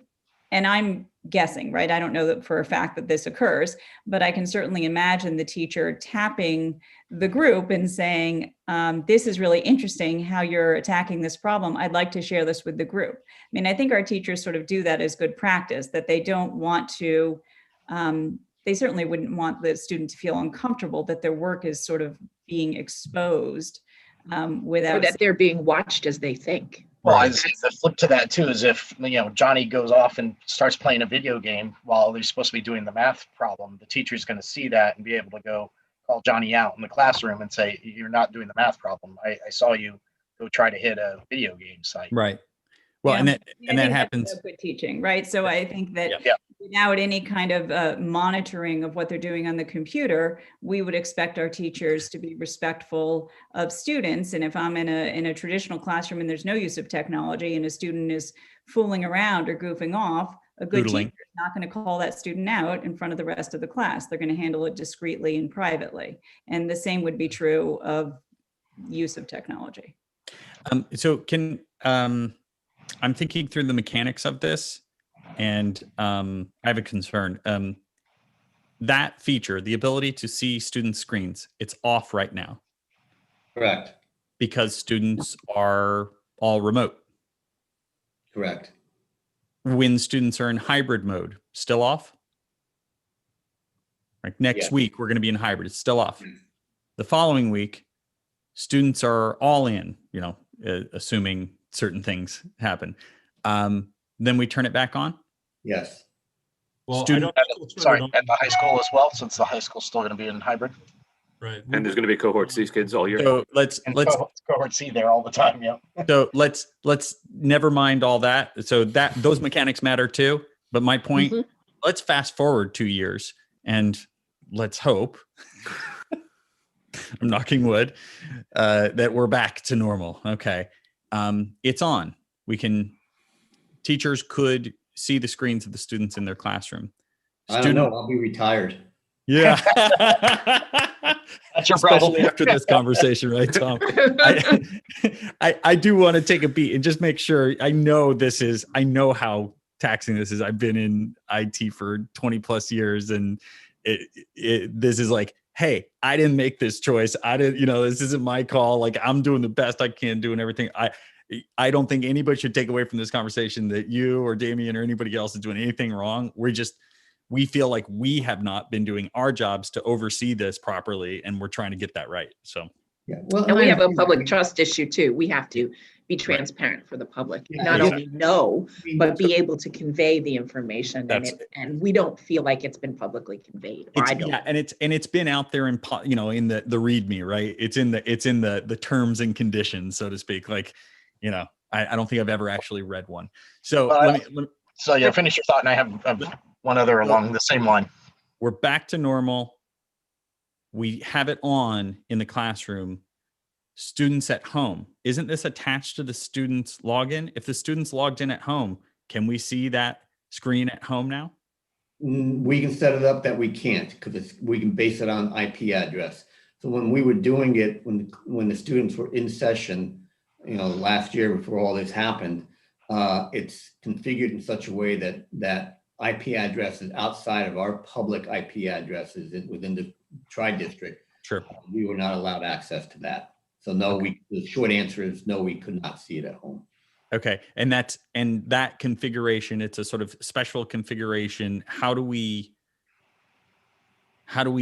C: I'm guessing, right? I don't know that for a fact that this occurs, but I can certainly imagine the teacher tapping the group and saying, this is really interesting how you're attacking this problem. I'd like to share this with the group. I mean, I think our teachers sort of do that as good practice, that they don't want to, they certainly wouldn't want the student to feel uncomfortable that their work is sort of being exposed without.
B: Or that they're being watched as they think.
D: Well, I think the flip to that too is if, Johnny goes off and starts playing a video game while he's supposed to be doing the math problem, the teacher's going to see that and be able to go call Johnny out in the classroom and say, you're not doing the math problem. I saw you go try to hit a video game site.
A: Right. Well,
C: Yeah.
A: and that happens.
C: Good teaching, right? So I think that
D: Yeah.
C: without any kind of monitoring of what they're doing on the computer, we would expect our teachers to be respectful of students. And if I'm in a traditional classroom and there's no use of technology and a student is fooling around or goofing off, a good
A: Doodling.
C: teacher is not going to call that student out in front of the rest of the class. They're going to handle it discreetly and privately. And the same would be true of use of technology.
A: So I'm thinking through the mechanics of this, and I have a concern. That feature, the ability to see student screens, it's off right now
F: Correct.
A: because students are all remote.
F: Correct.
A: When students are in hybrid mode, still off? Like next
F: Yeah.
A: week, we're going to be in hybrid. It's still off. The following week, students are all in, assuming certain things happen. Then we turn it back on.
F: Yes.
E: Well,
A: Student-
E: I don't think we'll turn
D: Sorry,
E: it on.
D: at the high school as well, since the high school's still going to be in hybrid.
E: Right.
G: And there's going to be cohorts, these kids all year.
A: So let's
D: And cohort C there all the time. Yeah.
A: so let's never mind all that. So those mechanics matter too. But my point,
B: Mhm.
A: let's fast forward 2 years and let's hope, I'm knocking wood, that we're back to normal. Okay. It's on. We can teachers could see the screens of the students in their classroom.
F: I don't know. I'll be retired.
A: Yeah.
D: That's your
A: Especially
D: problem.
A: after this conversation, right, Tom? I do want to take a beat and just make sure I know how taxing this is. I've been in IT for 20 plus years, and this is like, hey, I didn't make this choice. I didn't, this isn't my call. Like, I'm doing the best I can do and everything. I don't think anybody should take away from this conversation that you or Damien or anybody else is doing anything wrong. We feel like we have not been doing our jobs to oversee this properly, and we're trying to get that right. So,
F: Yeah, well,
B: And we have a
F: understand
B: public
F: that.
B: trust issue too. We have to be transparent for the public,
F: Yeah,
B: not
A: exactly.
B: only know,
F: I mean,
B: but be able to convey the information. And we don't feel like it's been publicly conveyed. Or I don't.
A: Yeah, and it's been out there in in the README, right? It's in the terms and conditions, so to speak. Like, I don't think I've ever actually read one. So let me
D: So yeah, finish your thought, and I have one other along the same line.
A: We're back to normal. We have it on in the classroom. Students at home. Isn't this attached to the student's login? If the student's logged in at home, can we see that screen at home now?
F: We can set it up that we can't, because we can base it on IP address. So when we were doing it, when the students were in session, last year before all this happened, it's configured in such a way that IP addresses outside of our public IP addresses within the tri-district,
A: Sure.
F: we were not allowed access to that. So no, the short answer is no, we could not see it at home.
A: Okay. And that configuration, it's a sort of special configuration. How do we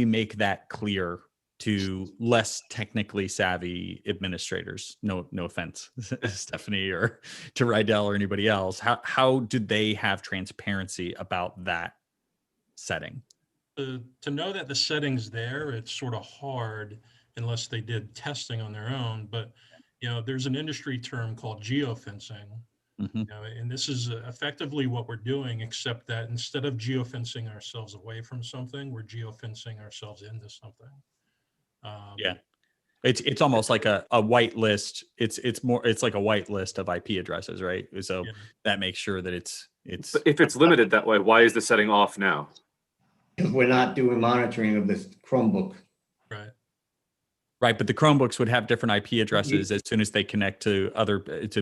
A: make that clear to less technically savvy administrators? No offense, Stephanie, or to Rydell or anybody else. How do they have transparency about that setting?
E: To know that the setting's there, it's sort of hard unless they did testing on their own. But there's an industry term called geofencing.
A: Mm-hmm.
E: And this is effectively what we're doing, except that instead of geofencing ourselves away from something, we're geofencing ourselves into something.
A: Yeah, it's almost like a white list. It's like a white list of IP addresses, right? So that makes sure that it's.
G: But if it's limited that way, why is the setting off now?
F: Because we're not doing monitoring of this Chromebook.
A: Right, but the Chromebooks would have different IP addresses as soon as they connect to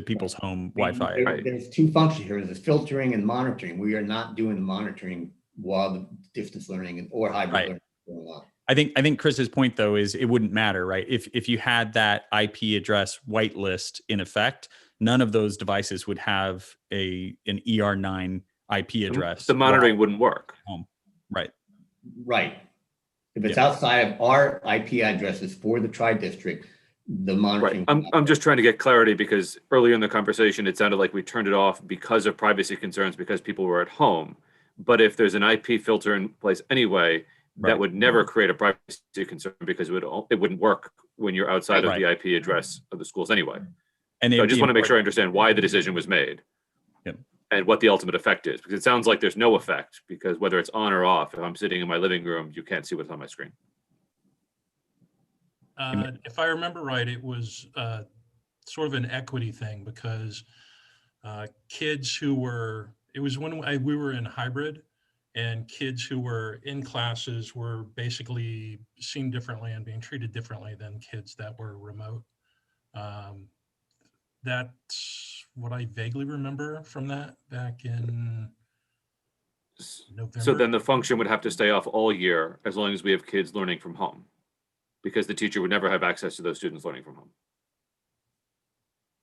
A: people's home Wi-Fi.
F: Right. There's two functions here. There's filtering and monitoring. We are not doing the monitoring while the distance learning or hybrid learning is going on.
A: I think Chris's point though is it wouldn't matter, right? If you had that IP address whitelist in effect, none of those devices would have an ER9 IP address.
G: The monitoring wouldn't work.
A: Right.
F: Right. If it's outside of our IP addresses for the tri-district, the monitoring.
G: Right. I'm just trying to get clarity, because earlier in the conversation, it sounded like we turned it off because of privacy concerns, because people were at home. But if there's an IP filter in place anyway, that would never create a privacy concern, because it wouldn't work when you're outside of the IP address of the schools anyway. And so I just want to make sure I understand why the decision was made.
A: Yep. And
G: what the ultimate effect is, because it sounds like there's no effect, because whether it's on or off, if I'm sitting in my living room, you can't see what's on my screen.
E: If I remember right, it was sort of an equity thing, because kids who were, it was when we were in hybrid, and kids who were in classes were basically seen differently and being treated differently than kids that were remote. That's what I vaguely remember from that back in November.
G: So then the function would have to stay off all year as long as we have kids learning from home, because the teacher would never have access to those students learning from home.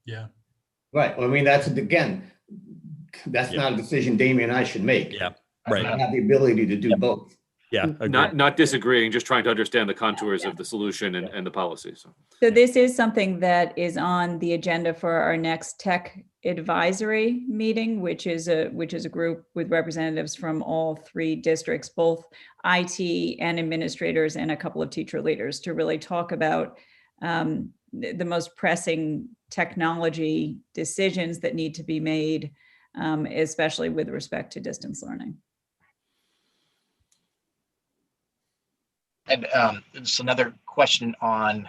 E: Yeah.
F: Right. Well, I mean, that's not a decision Damien and I should make.
A: Yeah. Right.
F: I have the ability to do both.
A: Yeah.
G: Not disagreeing, just trying to understand the contours of the solution and the policy.
C: So this is something that is on the agenda for our next tech advisory meeting, which is a group with representatives from all three districts, both IT and administrators and a couple of teacher leaders, to really talk about the most pressing technology decisions that need to be made, especially with respect to distance learning.
D: And just another question on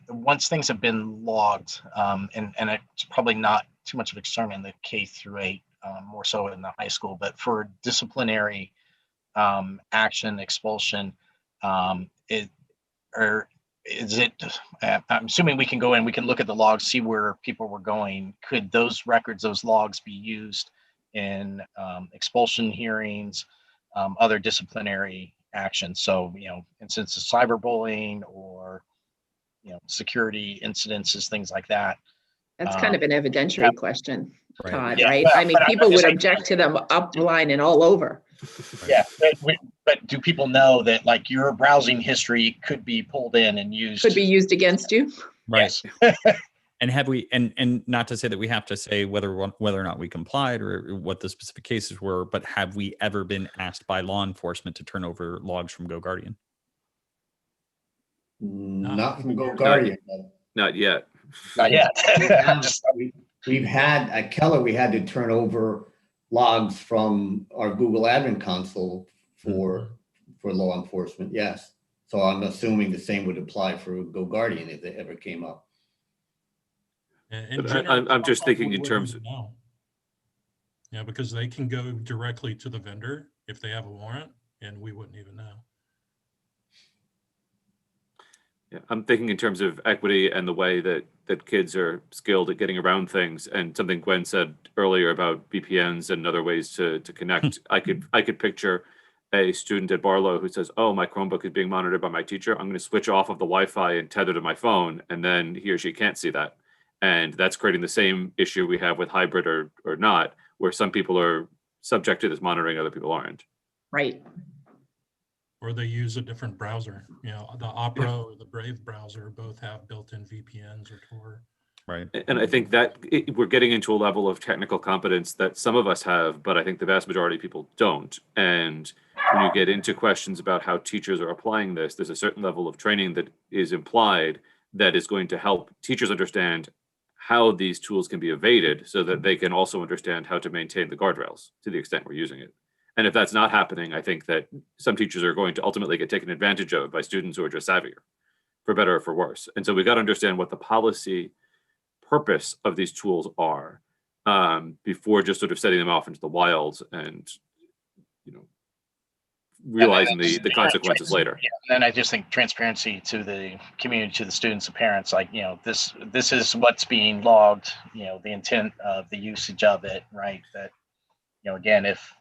D: once things have been logged, and it's probably not too much of a concern in the K through 8 more so in the high school. But for disciplinary action, expulsion, it or is it? I'm assuming we can go in, we can look at the logs, see where people were going. Could those records, those logs, be used in expulsion hearings, other disciplinary actions? So, instances of cyberbullying or security incidences, things like that.
B: That's kind of an evidentiary question,
A: Right.
B: Todd,
D: Yeah,
B: right?
D: well,
B: I mean,
D: but I'm
B: people
D: just
B: would
D: saying-
B: object to them upline and all over.
D: Yeah, but do people know that like your browsing history could be pulled in and used?
B: Could be used against you.
A: Right.
D: Yes.
A: And have we, and not to say that we have to say whether or not we complied or what the specific cases were, but have we ever been asked by law enforcement to turn over logs from GoGuardian?
F: Not from GoGuardian.
G: Not yet.
D: Not yet.
F: We've had at Keller, we had to turn over logs from our Google Admin console for law enforcement. Yes. So I'm assuming the same would apply for GoGuardian if it ever came up.
E: And
G: But I'm just thinking in
E: we
G: terms
E: wouldn't know. Yeah, because they can go directly to the vendor if they have a warrant, and we wouldn't even know.
G: Yeah, I'm thinking in terms of equity and the way that kids are skilled at getting around things, and something Gwen said earlier about VPNs and other ways to connect. I could picture a student at Barlow who says, "Oh, my Chromebook is being monitored by my teacher. I'm going to switch off of the Wi-Fi and tether to my phone," and then he or she can't see that, and that's creating the same issue we have with hybrid or not, where some people are subject to this monitoring, other people aren't.
B: Right.
E: Or they use a different browser. The Opera or the Brave browser both have built-in VPNs or Tor.
A: Right.
G: And I think that we're getting into a level of technical competence that some of us have, but I think the vast majority of people don't. And when you get into questions about how teachers are applying this, there's a certain level of training that is implied that is going to help teachers understand how these tools can be evaded so that they can also understand how to maintain the guardrails to the extent we're using it. And if that's not happening, I think that some teachers are going to ultimately get taken advantage of by students who are just savvier, for better or for worse. And so we've got to understand what the policy purpose of these tools are before just sort of setting them off into the wild and, realizing the consequences later.
D: Yeah, and then I just think transparency to the community, to the students and parents, like, this is what's being logged, the intent of the usage of it, right? That, again, if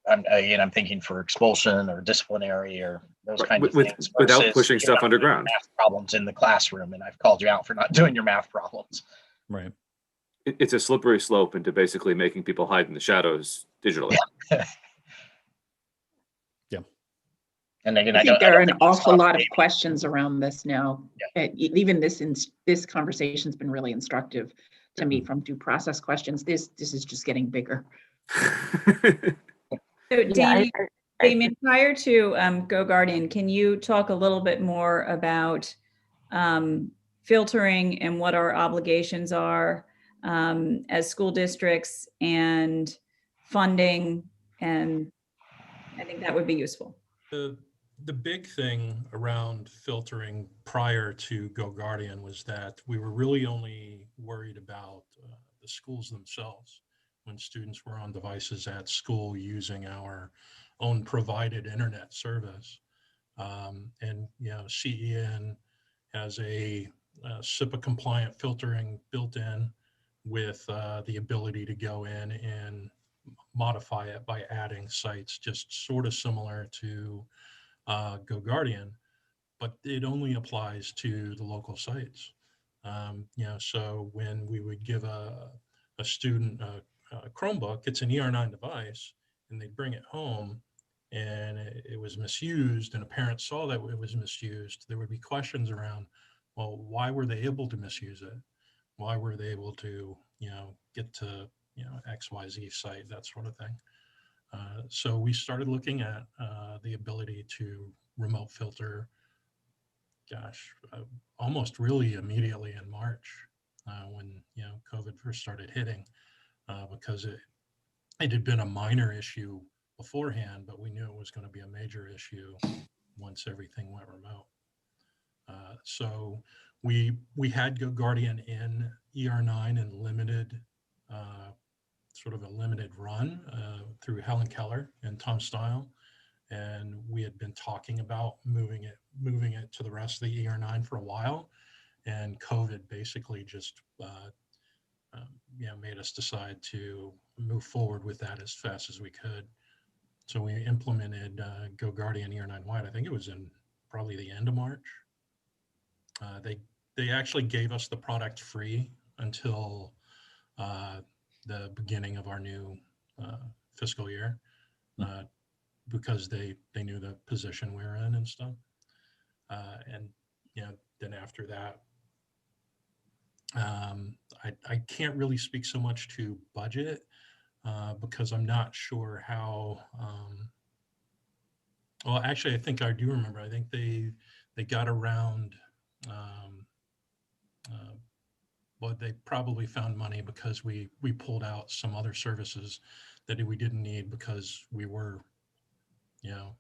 D: I'm thinking for expulsion or disciplinary or those kinds of things.
G: Without
D: versus,
G: pushing stuff underground.
D: math problems in the classroom, and I've called you out for not doing your math problems.
A: Right.
G: It's a slippery slope into basically making people hide in the shadows digitally.
D: Yeah.
A: Yeah.
D: And again,
B: I think there are an awful lot of
D: maybe.
B: questions around this now. Even this conversation's been really instructive to me from due process questions. This is just getting bigger.
C: So Damien, prior to GoGuardian, can you talk a little bit more about filtering and what our obligations are as school districts and funding? And I think that would be useful.
E: The big thing around filtering prior to GoGuardian was that we were really only worried about the schools themselves when students were on devices at school using our own provided internet service. And CEN has a SIPA compliant filtering built in with the ability to go in and modify it by adding sites, just sort of similar to GoGuardian, but it only applies to the local sites. So when we would give a student a Chromebook, it's an ER9 device, and they bring it home and it was misused, and a parent saw that it was misused, there would be questions around, well, why were they able to misuse it? Why were they able to, get to, XYZ site, that sort of thing. So we started looking at the ability to remote filter, almost really immediately in March when, COVID first started hitting. Because it had been a minor issue beforehand, but we knew it was going to be a major issue once everything went remote. So we had GoGuardian in ER9 in limited sort of a limited run through Helen Keller and Tom Stile. And we had been talking about moving it to the rest of the ER9 for a while. And COVID basically just made us decide to move forward with that as fast as we could. So we implemented GoGuardian ER9 White. I think it was in probably the end of March. They actually gave us the product free until the beginning of our new fiscal year, because they knew the position we were in and stuff. And then after that, I can't really speak so much to budget because I'm not sure how. Well, actually, I think I do remember. I think they got around. But they probably found money because we pulled out some other services that we didn't need because we were,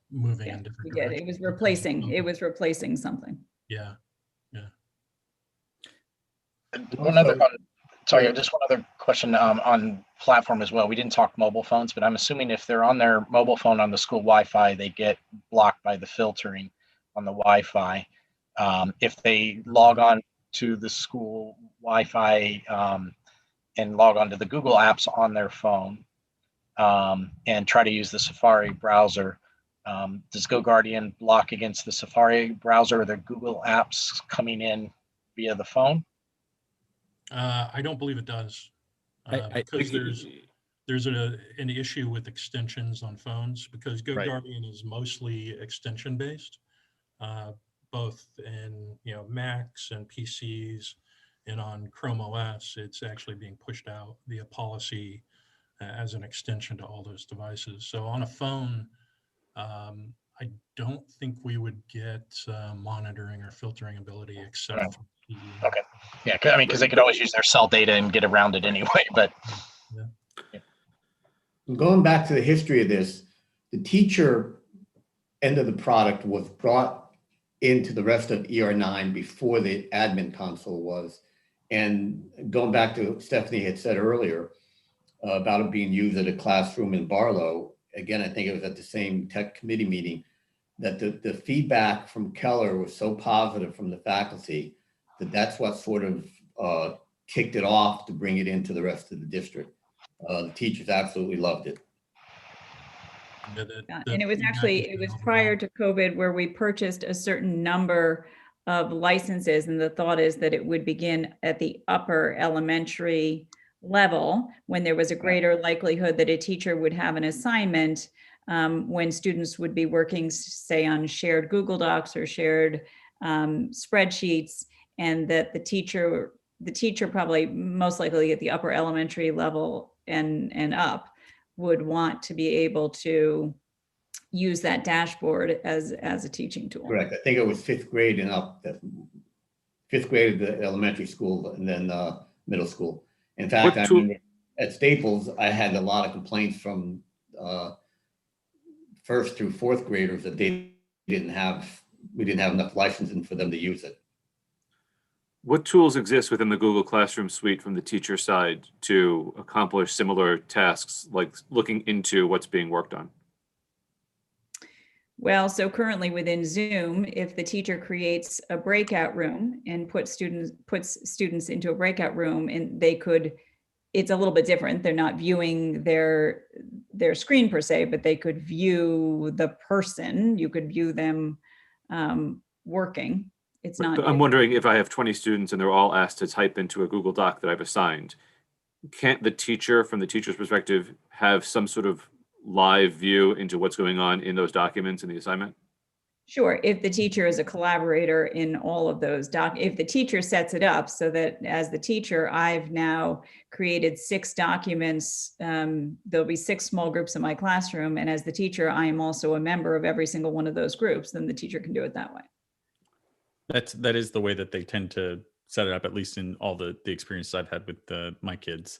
E: moving in different
C: We did.
E: directions.
C: It was replacing something.
E: Yeah.
D: One other, just one other question on platform as well. We didn't talk mobile phones, but I'm assuming if they're on their mobile phone on the school Wi-Fi, they get blocked by the filtering on the Wi-Fi. If they log on to the school Wi-Fi and log on to the Google apps on their phone and try to use the Safari browser, does GoGuardian block against the Safari browser or the Google apps coming in via the phone?
E: I don't believe it does, because there's an issue with extensions on phones, because GoGuardian is mostly extension based, both in Macs and PCs, and on Chrome OS, it's actually being pushed out via policy as an extension to all those devices. So on a phone, I don't think we would get monitoring or filtering ability except for PE.
D: Okay. Yeah, because they could always use their cell data and get around it anyway. But
F: going back to the history of this, the teacher end of the product was brought into the rest of ER9 before the admin console was. And going back to what Stephanie had said earlier about it being used at a classroom in Barlow, again, I think it was at the same tech committee meeting, that the feedback from Keller was so positive from the faculty that that's what sort of kicked it off to bring it into the rest of the district. The teachers absolutely loved it.
C: And it was prior to COVID where we purchased a certain number of licenses, and the thought is that it would begin at the upper elementary level when there was a greater likelihood that a teacher would have an assignment when students would be working, say, on shared Google Docs or shared spreadsheets, and that the teacher probably most likely at the upper elementary level and up would want to be able to use that dashboard as a teaching tool.
F: Correct. I think it was fifth grade and up, fifth grade at the elementary school and then middle school. In fact, I remember at Staples, I had a lot of complaints from first through fourth graders that we didn't have enough licensing for them to use it.
G: What tools exist within the Google Classroom suite from the teacher side to accomplish similar tasks, like looking into what's being worked on?
C: Well, so currently within Zoom, if the teacher creates a breakout room and puts students into a breakout room, and it's a little bit different. They're not viewing their screen per se, but they could view the person. You could view them working. It's not.
G: I'm wondering if I have 20 students and they're all asked to type into a Google Doc that I've assigned, can't the teacher, from the teacher's perspective, have some sort of live view into what's going on in those documents in the assignment?
C: Sure, if the teacher is a collaborator in all of those if the teacher sets it up so that as the teacher, I've now created 6 documents, there'll be 6 small groups in my classroom, and as the teacher, I am also a member of every single one of those groups, then the teacher can do it that way.
A: That is the way that they tend to set it up, at least in all the experiences I've had with my kids.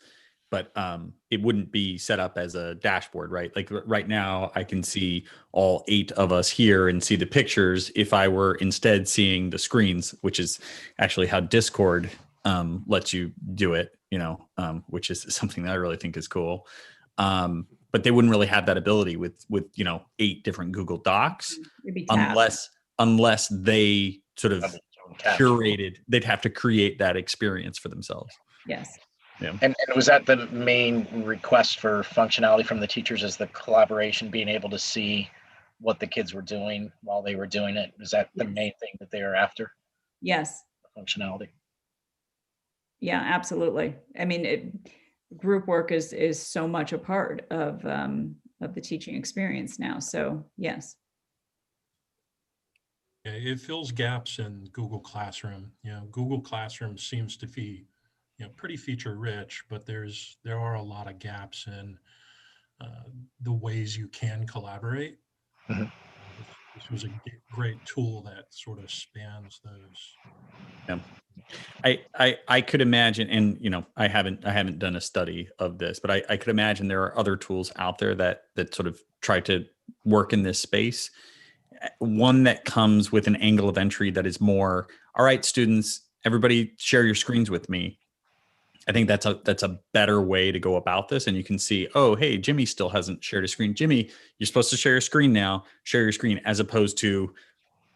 A: But it wouldn't be set up as a dashboard, right? Like right now, I can see all 8 of us here and see the pictures. If I were instead seeing the screens, which is actually how Discord lets you do it, which is something that I really think is cool. But they wouldn't really have that ability with 8 different Google Docs
C: It'd be tabs.
A: unless they sort of
D: Tabs.
A: curated. They'd have to create that experience for themselves.
C: Yes.
A: Yeah.
D: And was that the main request for functionality from the teachers, is the collaboration, being able to see what the kids were doing while they were doing it? Was that the main thing that they were after?
C: Yes.
D: Functionality.
C: Yeah, absolutely. I mean, group work is so much a part of the teaching experience now. So yes.
E: Yeah, it fills gaps in Google Classroom. Google Classroom seems to be, pretty feature rich, but there are a lot of gaps in the ways you can collaborate.
D: Mhm.
E: This was a great tool that sort of spans those.
A: Yeah. I could imagine, and I haven't done a study of this, but I could imagine there are other tools out there that sort of try to work in this space. One that comes with an angle of entry that is more, all right, students, everybody share your screens with me. I think that's a better way to go about this. And you can see, oh, hey, Jimmy still hasn't shared a screen. Jimmy, you're supposed to share your screen now. Share your screen, as opposed to,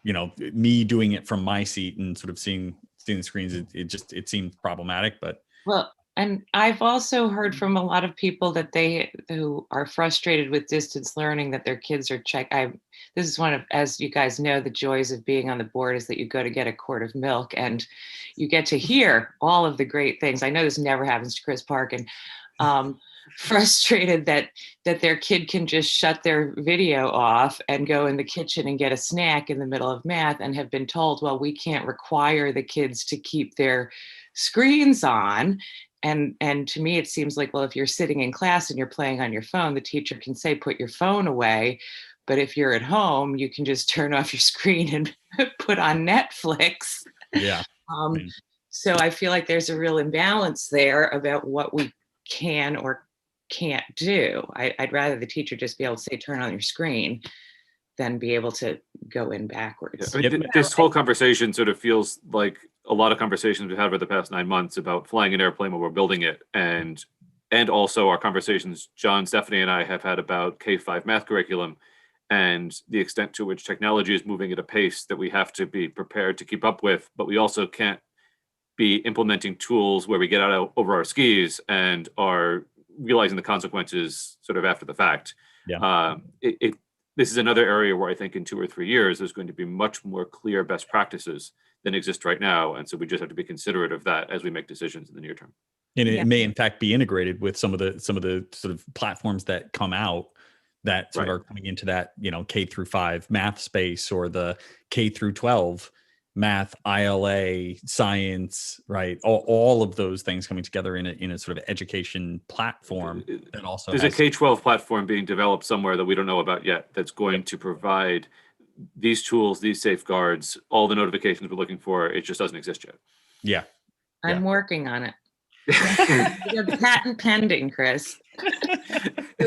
A: me doing it from my seat and sort of seeing the screens. It seems problematic, but.
H: Well, and I've also heard from a lot of people that who are frustrated with distance learning, that their kids are this is one of, as you guys know, the joys of being on the board is that you go to get a quart of milk and you get to hear all of the great things. I know this never happens to Chris Parkin. Frustrated that their kid can just shut their video off and go in the kitchen and get a snack in the middle of math, and have been told, well, we can't require the kids to keep their screens on. And to me, it seems like, well, if you're sitting in class and you're playing on your phone, the teacher can say, put your phone away. But if you're at home, you can just turn off your screen and put on Netflix.
A: Yeah.
H: So I feel like there's a real imbalance there about what we can or can't do. I'd rather the teacher just be able to say, turn on your screen, than be able to go in backwards.
G: I mean, this whole conversation sort of feels like a lot of conversations we've had over the past 9 months about flying an airplane while we're building it. And also our conversations, John, Stephanie, and I have had about K-5 math curriculum and the extent to which technology is moving at a pace that we have to be prepared to keep up with, but we also can't be implementing tools where we get out over our skis and are realizing the consequences sort of after the fact.
A: Yeah.
G: This is another area where I think in 2 or 3 years, there's going to be much more clear best practices than exist right now. And so we just have to be considerate of that as we make decisions in the near term.
A: And it may in fact be integrated with some of the sort of platforms that come out that sort of are coming into that, K through 5 math space, or the K through 12 math, ILA, science, right? All of those things coming together in a sort of education platform that also
G: there's a K-12 platform being developed somewhere that we don't know about yet, that's going to provide these tools, these safeguards, all the notifications we're looking for. It just doesn't exist yet.
A: Yeah.
H: I'm working on it. The patent pending, Chris.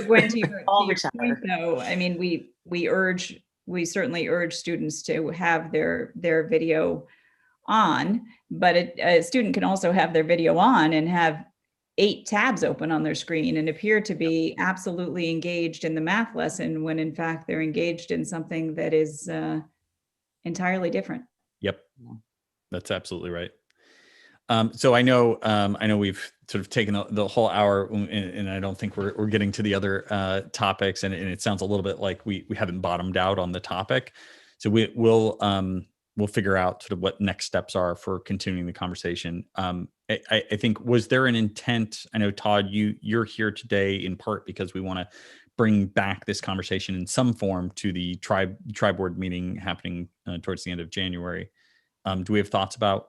C: When to your point, though, I mean, we certainly urge students to have their video on, but a student can also have their video on and have 8 tabs open on their screen and appear to be absolutely engaged in the math lesson, when in fact they're engaged in something that is entirely different.
A: Yep, that's absolutely right. So I know we've sort of taken the whole hour, and I don't think we're getting to the other topics, and it sounds a little bit like we haven't bottomed out on the topic. So we'll figure out sort of what next steps are for continuing the conversation. I think, was there an intent? I know, Todd, you're here today in part because we want to bring back this conversation in some form to the tri-board meeting happening towards the end of January. Do we have thoughts about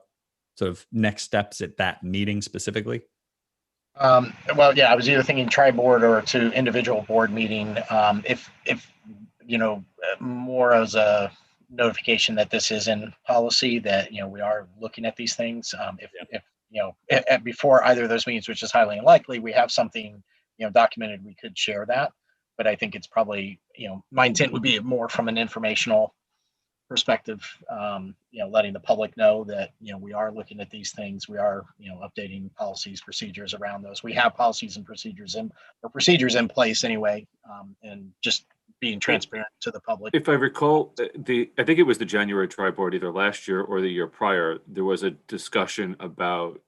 A: sort of next steps at that meeting specifically?
D: Well, yeah, I was either thinking tri-board or to individual board meeting. If more as a notification that this is in policy, that we are looking at these things. If before either of those meetings, which is highly unlikely, we have something documented, we could share that. But I think it's probably my intent would be more from an informational perspective, letting the public know that, we are looking at these things. We are, updating policies, procedures around those. We have policies and procedures in place anyway, and just being transparent to the public.
G: If I recall, I think it was the January tri-board, either last year or the year prior, there was a discussion about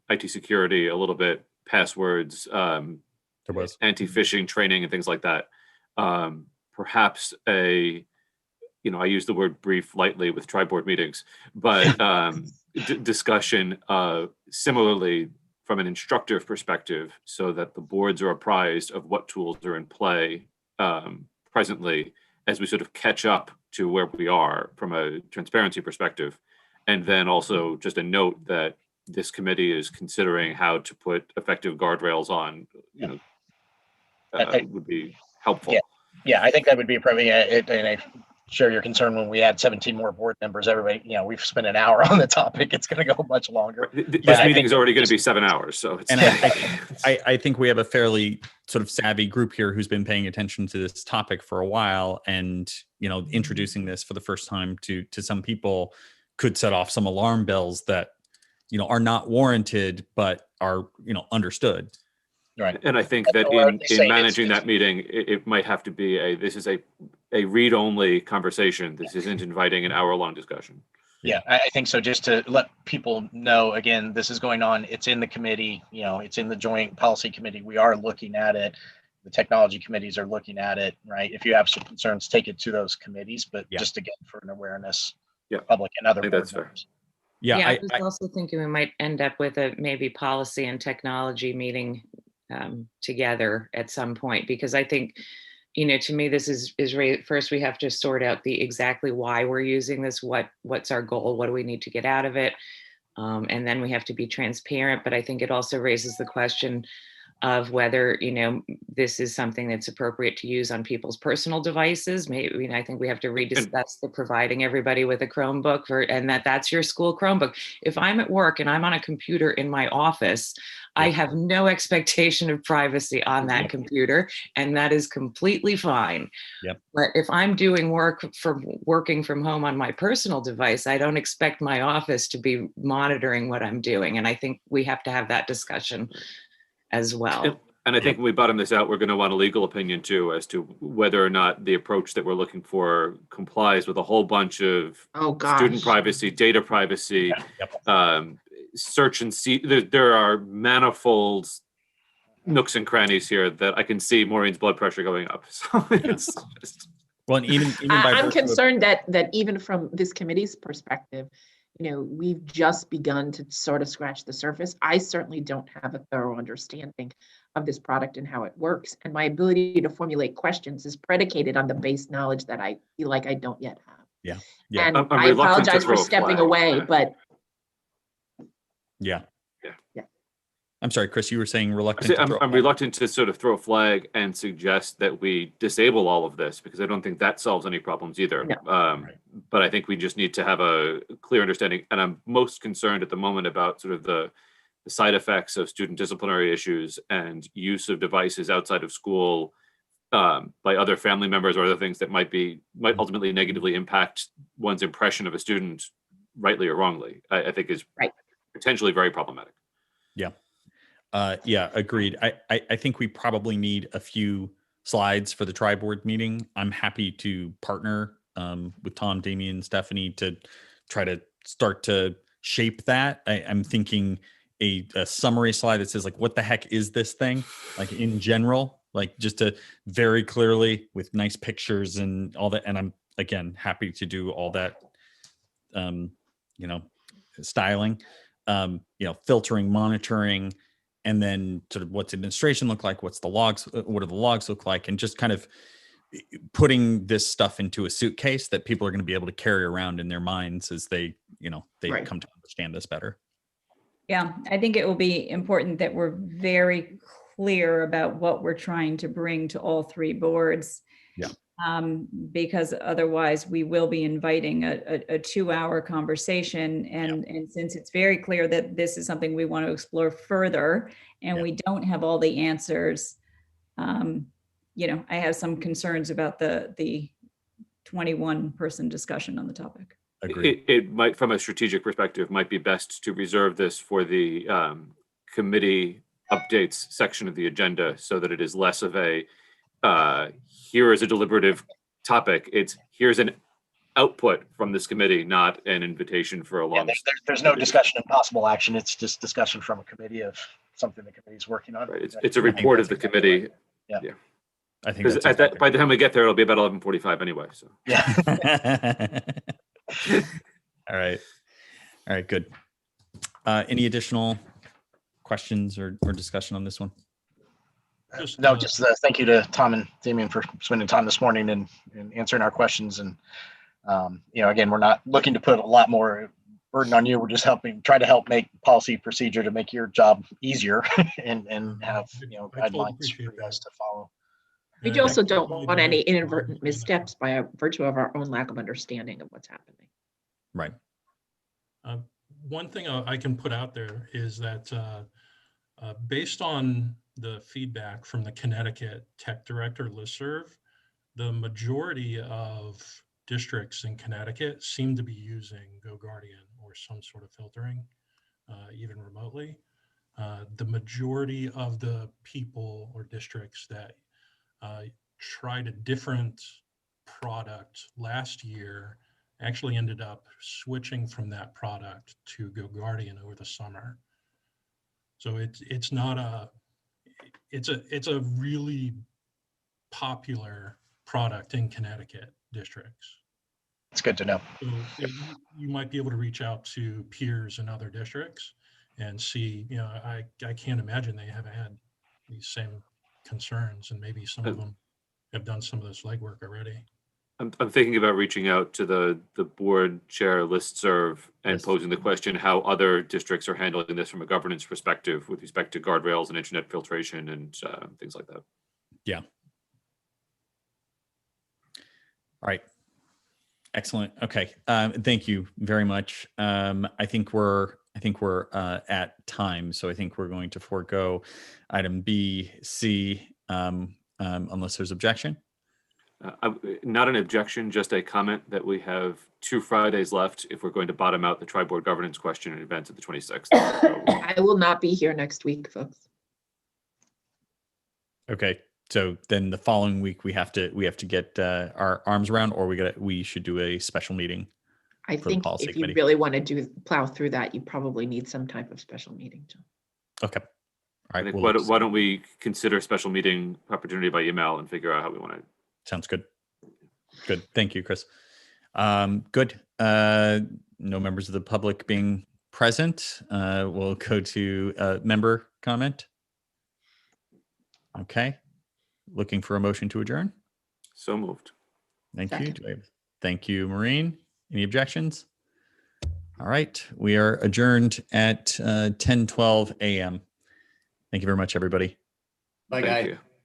G: IT security, a little bit, passwords,
A: There was
G: anti-phishing training and things like that. Perhaps I use the word brief lightly with tri-board meetings, but discussion similarly from an instructive perspective, so that the boards are apprised of what tools are in play presently, as we sort of catch up to where we are from a transparency perspective. And then also just a note that this committee is considering how to put effective guardrails on, would be helpful.
D: Yeah, I think that would be probably, and I share your concern when we add 17 more board members. Everybody, we've spent an hour on the topic. It's going to go much longer.
G: This meeting is already going to be 7 hours. So it's,
A: and I think we have a fairly sort of savvy group here who's been paying attention to this topic for a while, and introducing this for the first time to some people could set off some alarm bells that are not warranted but are understood.
D: Right.
G: And I think that in managing that meeting, it might have to be this is a read-only conversation. This isn't inviting an hour-long discussion.
D: Yeah, I think so. Just to let people know, again, this is going on. It's in the committee, it's in the joint policy committee. We are looking at it. The technology committees are looking at it, right? If you have some concerns, take it to those committees, but just again, for an awareness, public and other board
G: that's fair.
D: members.
H: Yeah, I was also thinking we might end up with a maybe policy and technology meeting together at some point, because I think, to me, this is first we have to sort out the exactly why we're using this, what's our goal, what do we need to get out of it, and then we have to be transparent. But I think it also raises the question of whether this is something that's appropriate to use on people's personal devices. Maybe I think we have to rediscuss the providing everybody with a Chromebook, and that's your school Chromebook. If I'm at work and I'm on a computer in my office, I have no expectation of privacy on that computer, and that is completely fine. But if I'm doing working from home on my personal device, I don't expect my office to be monitoring what I'm doing. And I think we have to have that discussion as well.
G: And I think when we bottom this out, we're going to want a legal opinion too, as to whether or not the approach that we're looking for complies with a whole bunch of student privacy, data privacy, search and see. There are manifold nooks and crannies here that I can see Maureen's blood pressure going up. So it's just...
A: Well, and even
B: I'm concerned that even from this committee's perspective, we've just begun to sort of scratch the surface. I certainly don't have a thorough understanding of this product and how it works. And my ability to formulate questions is predicated on the base knowledge that I feel like I don't yet have.
A: Yeah.
B: And I apologize for stepping away, but.
A: Yeah. I'm sorry, Chris, you were saying reluctant.
G: I'm reluctant to sort of throw a flag and suggest that we disable all of this, because I don't think that solves any problems either.
B: No.
G: But I think we just need to have a clear understanding. And I'm most concerned at the moment about sort of the side effects of student disciplinary issues and use of devices outside of school by other family members or other things that might ultimately negatively impact one's impression of a student, rightly or wrongly, I think is potentially very problematic.
A: Yeah, agreed. I think we probably need a few slides for the tri-board meeting. I'm happy to partner with Tom, Damien, Stephanie to try to start to shape that. I'm thinking a summary slide that says, like, what the heck is this thing? Like, in general, like, just to very clearly with nice pictures and all that. And I'm, again, happy to do all that, styling, filtering, monitoring, and then sort of what's administration look like, what do the logs look like, and just kind of putting this stuff into a suitcase that people are going to be able to carry around in their minds as they come to understand this better.
C: Yeah, I think it will be important that we're very clear about what we're trying to bring to all three boards. Because otherwise we will be inviting a 2-hour conversation. And since it's very clear that this is something we want to explore further and we don't have all the answers, I have some concerns about the 21-person discussion on the topic.
A: Agreed.
G: It might, from a strategic perspective, might be best to reserve this for the committee updates section of the agenda so that it is less of a, here is a deliberative topic. It's here's an output from this committee, not an invitation for a
D: Yeah,
G: long.
D: there's no discussion and possible action. It's just discussion from a committee of something the committee's working on.
G: Right. It's a report of the committee.
D: Yeah.
A: I think
G: Because
A: that's
G: at that,
A: exactly
G: by the time we get there, it'll be about 11:45 anyway. So
D: Yeah.
A: All right. All right, good. Any additional questions or discussion on this one?
D: No, just thank you to Tom and Damien for spending time this morning and answering our questions. And, again, we're not looking to put a lot more burden on you. We're just try to help make policy procedure to make your job easier and have,
E: I totally
D: guidelines
E: appreciate
D: for you guys
E: that.
D: to follow.
B: We
E: And I
B: also
E: think
B: don't
E: really
B: want
E: the
B: any
E: next
B: inadvertent
E: problem is
B: missteps by virtue of our own lack of understanding of what's happening.
A: Right.
E: One thing I can put out there is that based on the feedback from the Connecticut Tech Director listserv, the majority of districts in Connecticut seem to be using GoGuardian or some sort of filtering, even remotely. The majority of the people or districts that tried a different product last year actually ended up switching from that product to GoGuardian over the summer. So it's a really popular product in Connecticut districts.
D: It's good to know.
E: So you might be able to reach out to peers in other districts and see, I can't imagine they haven't had these same concerns, and maybe some of them have done some of this legwork already.
G: I'm thinking about reaching out to the board chair listserv and
A: Yes.
G: posing the question how other districts are handling this from a governance perspective with respect to guardrails and internet filtration and things like that.
A: Yeah. All right. Excellent. Okay. Thank you very much. I think we're at time, so I think we're going to forego item B, C, unless there's objection.
G: Not an objection, just a comment that we have 2 Fridays left if we're going to bottom out the tri-board governance question in advance of the 26th.
B: I will not be here next week, folks.
A: Okay. So then the following week we have to get our arms around, or we should do a special meeting.
B: I
A: For the
B: think
A: policy
B: if you
A: committee.
B: really want to plow through that, you probably need some type of special meeting.
A: Okay. All
G: I
A: right.
G: think
A: Well,
G: why don't we consider a special meeting opportunity by email and figure out how we want to.
A: sounds good. Good. Thank you, Chris. Good. No members of the public being present. We'll go to member comment. Okay. Looking for a motion to adjourn.
G: So moved.
A: Thank you.
B: Second.
A: Thank you, Maureen. Any objections? All right. We are adjourned at 10:12 a.m. Thank you very much, everybody.
F: Bye,
G: Thank
F: guys.
G: you.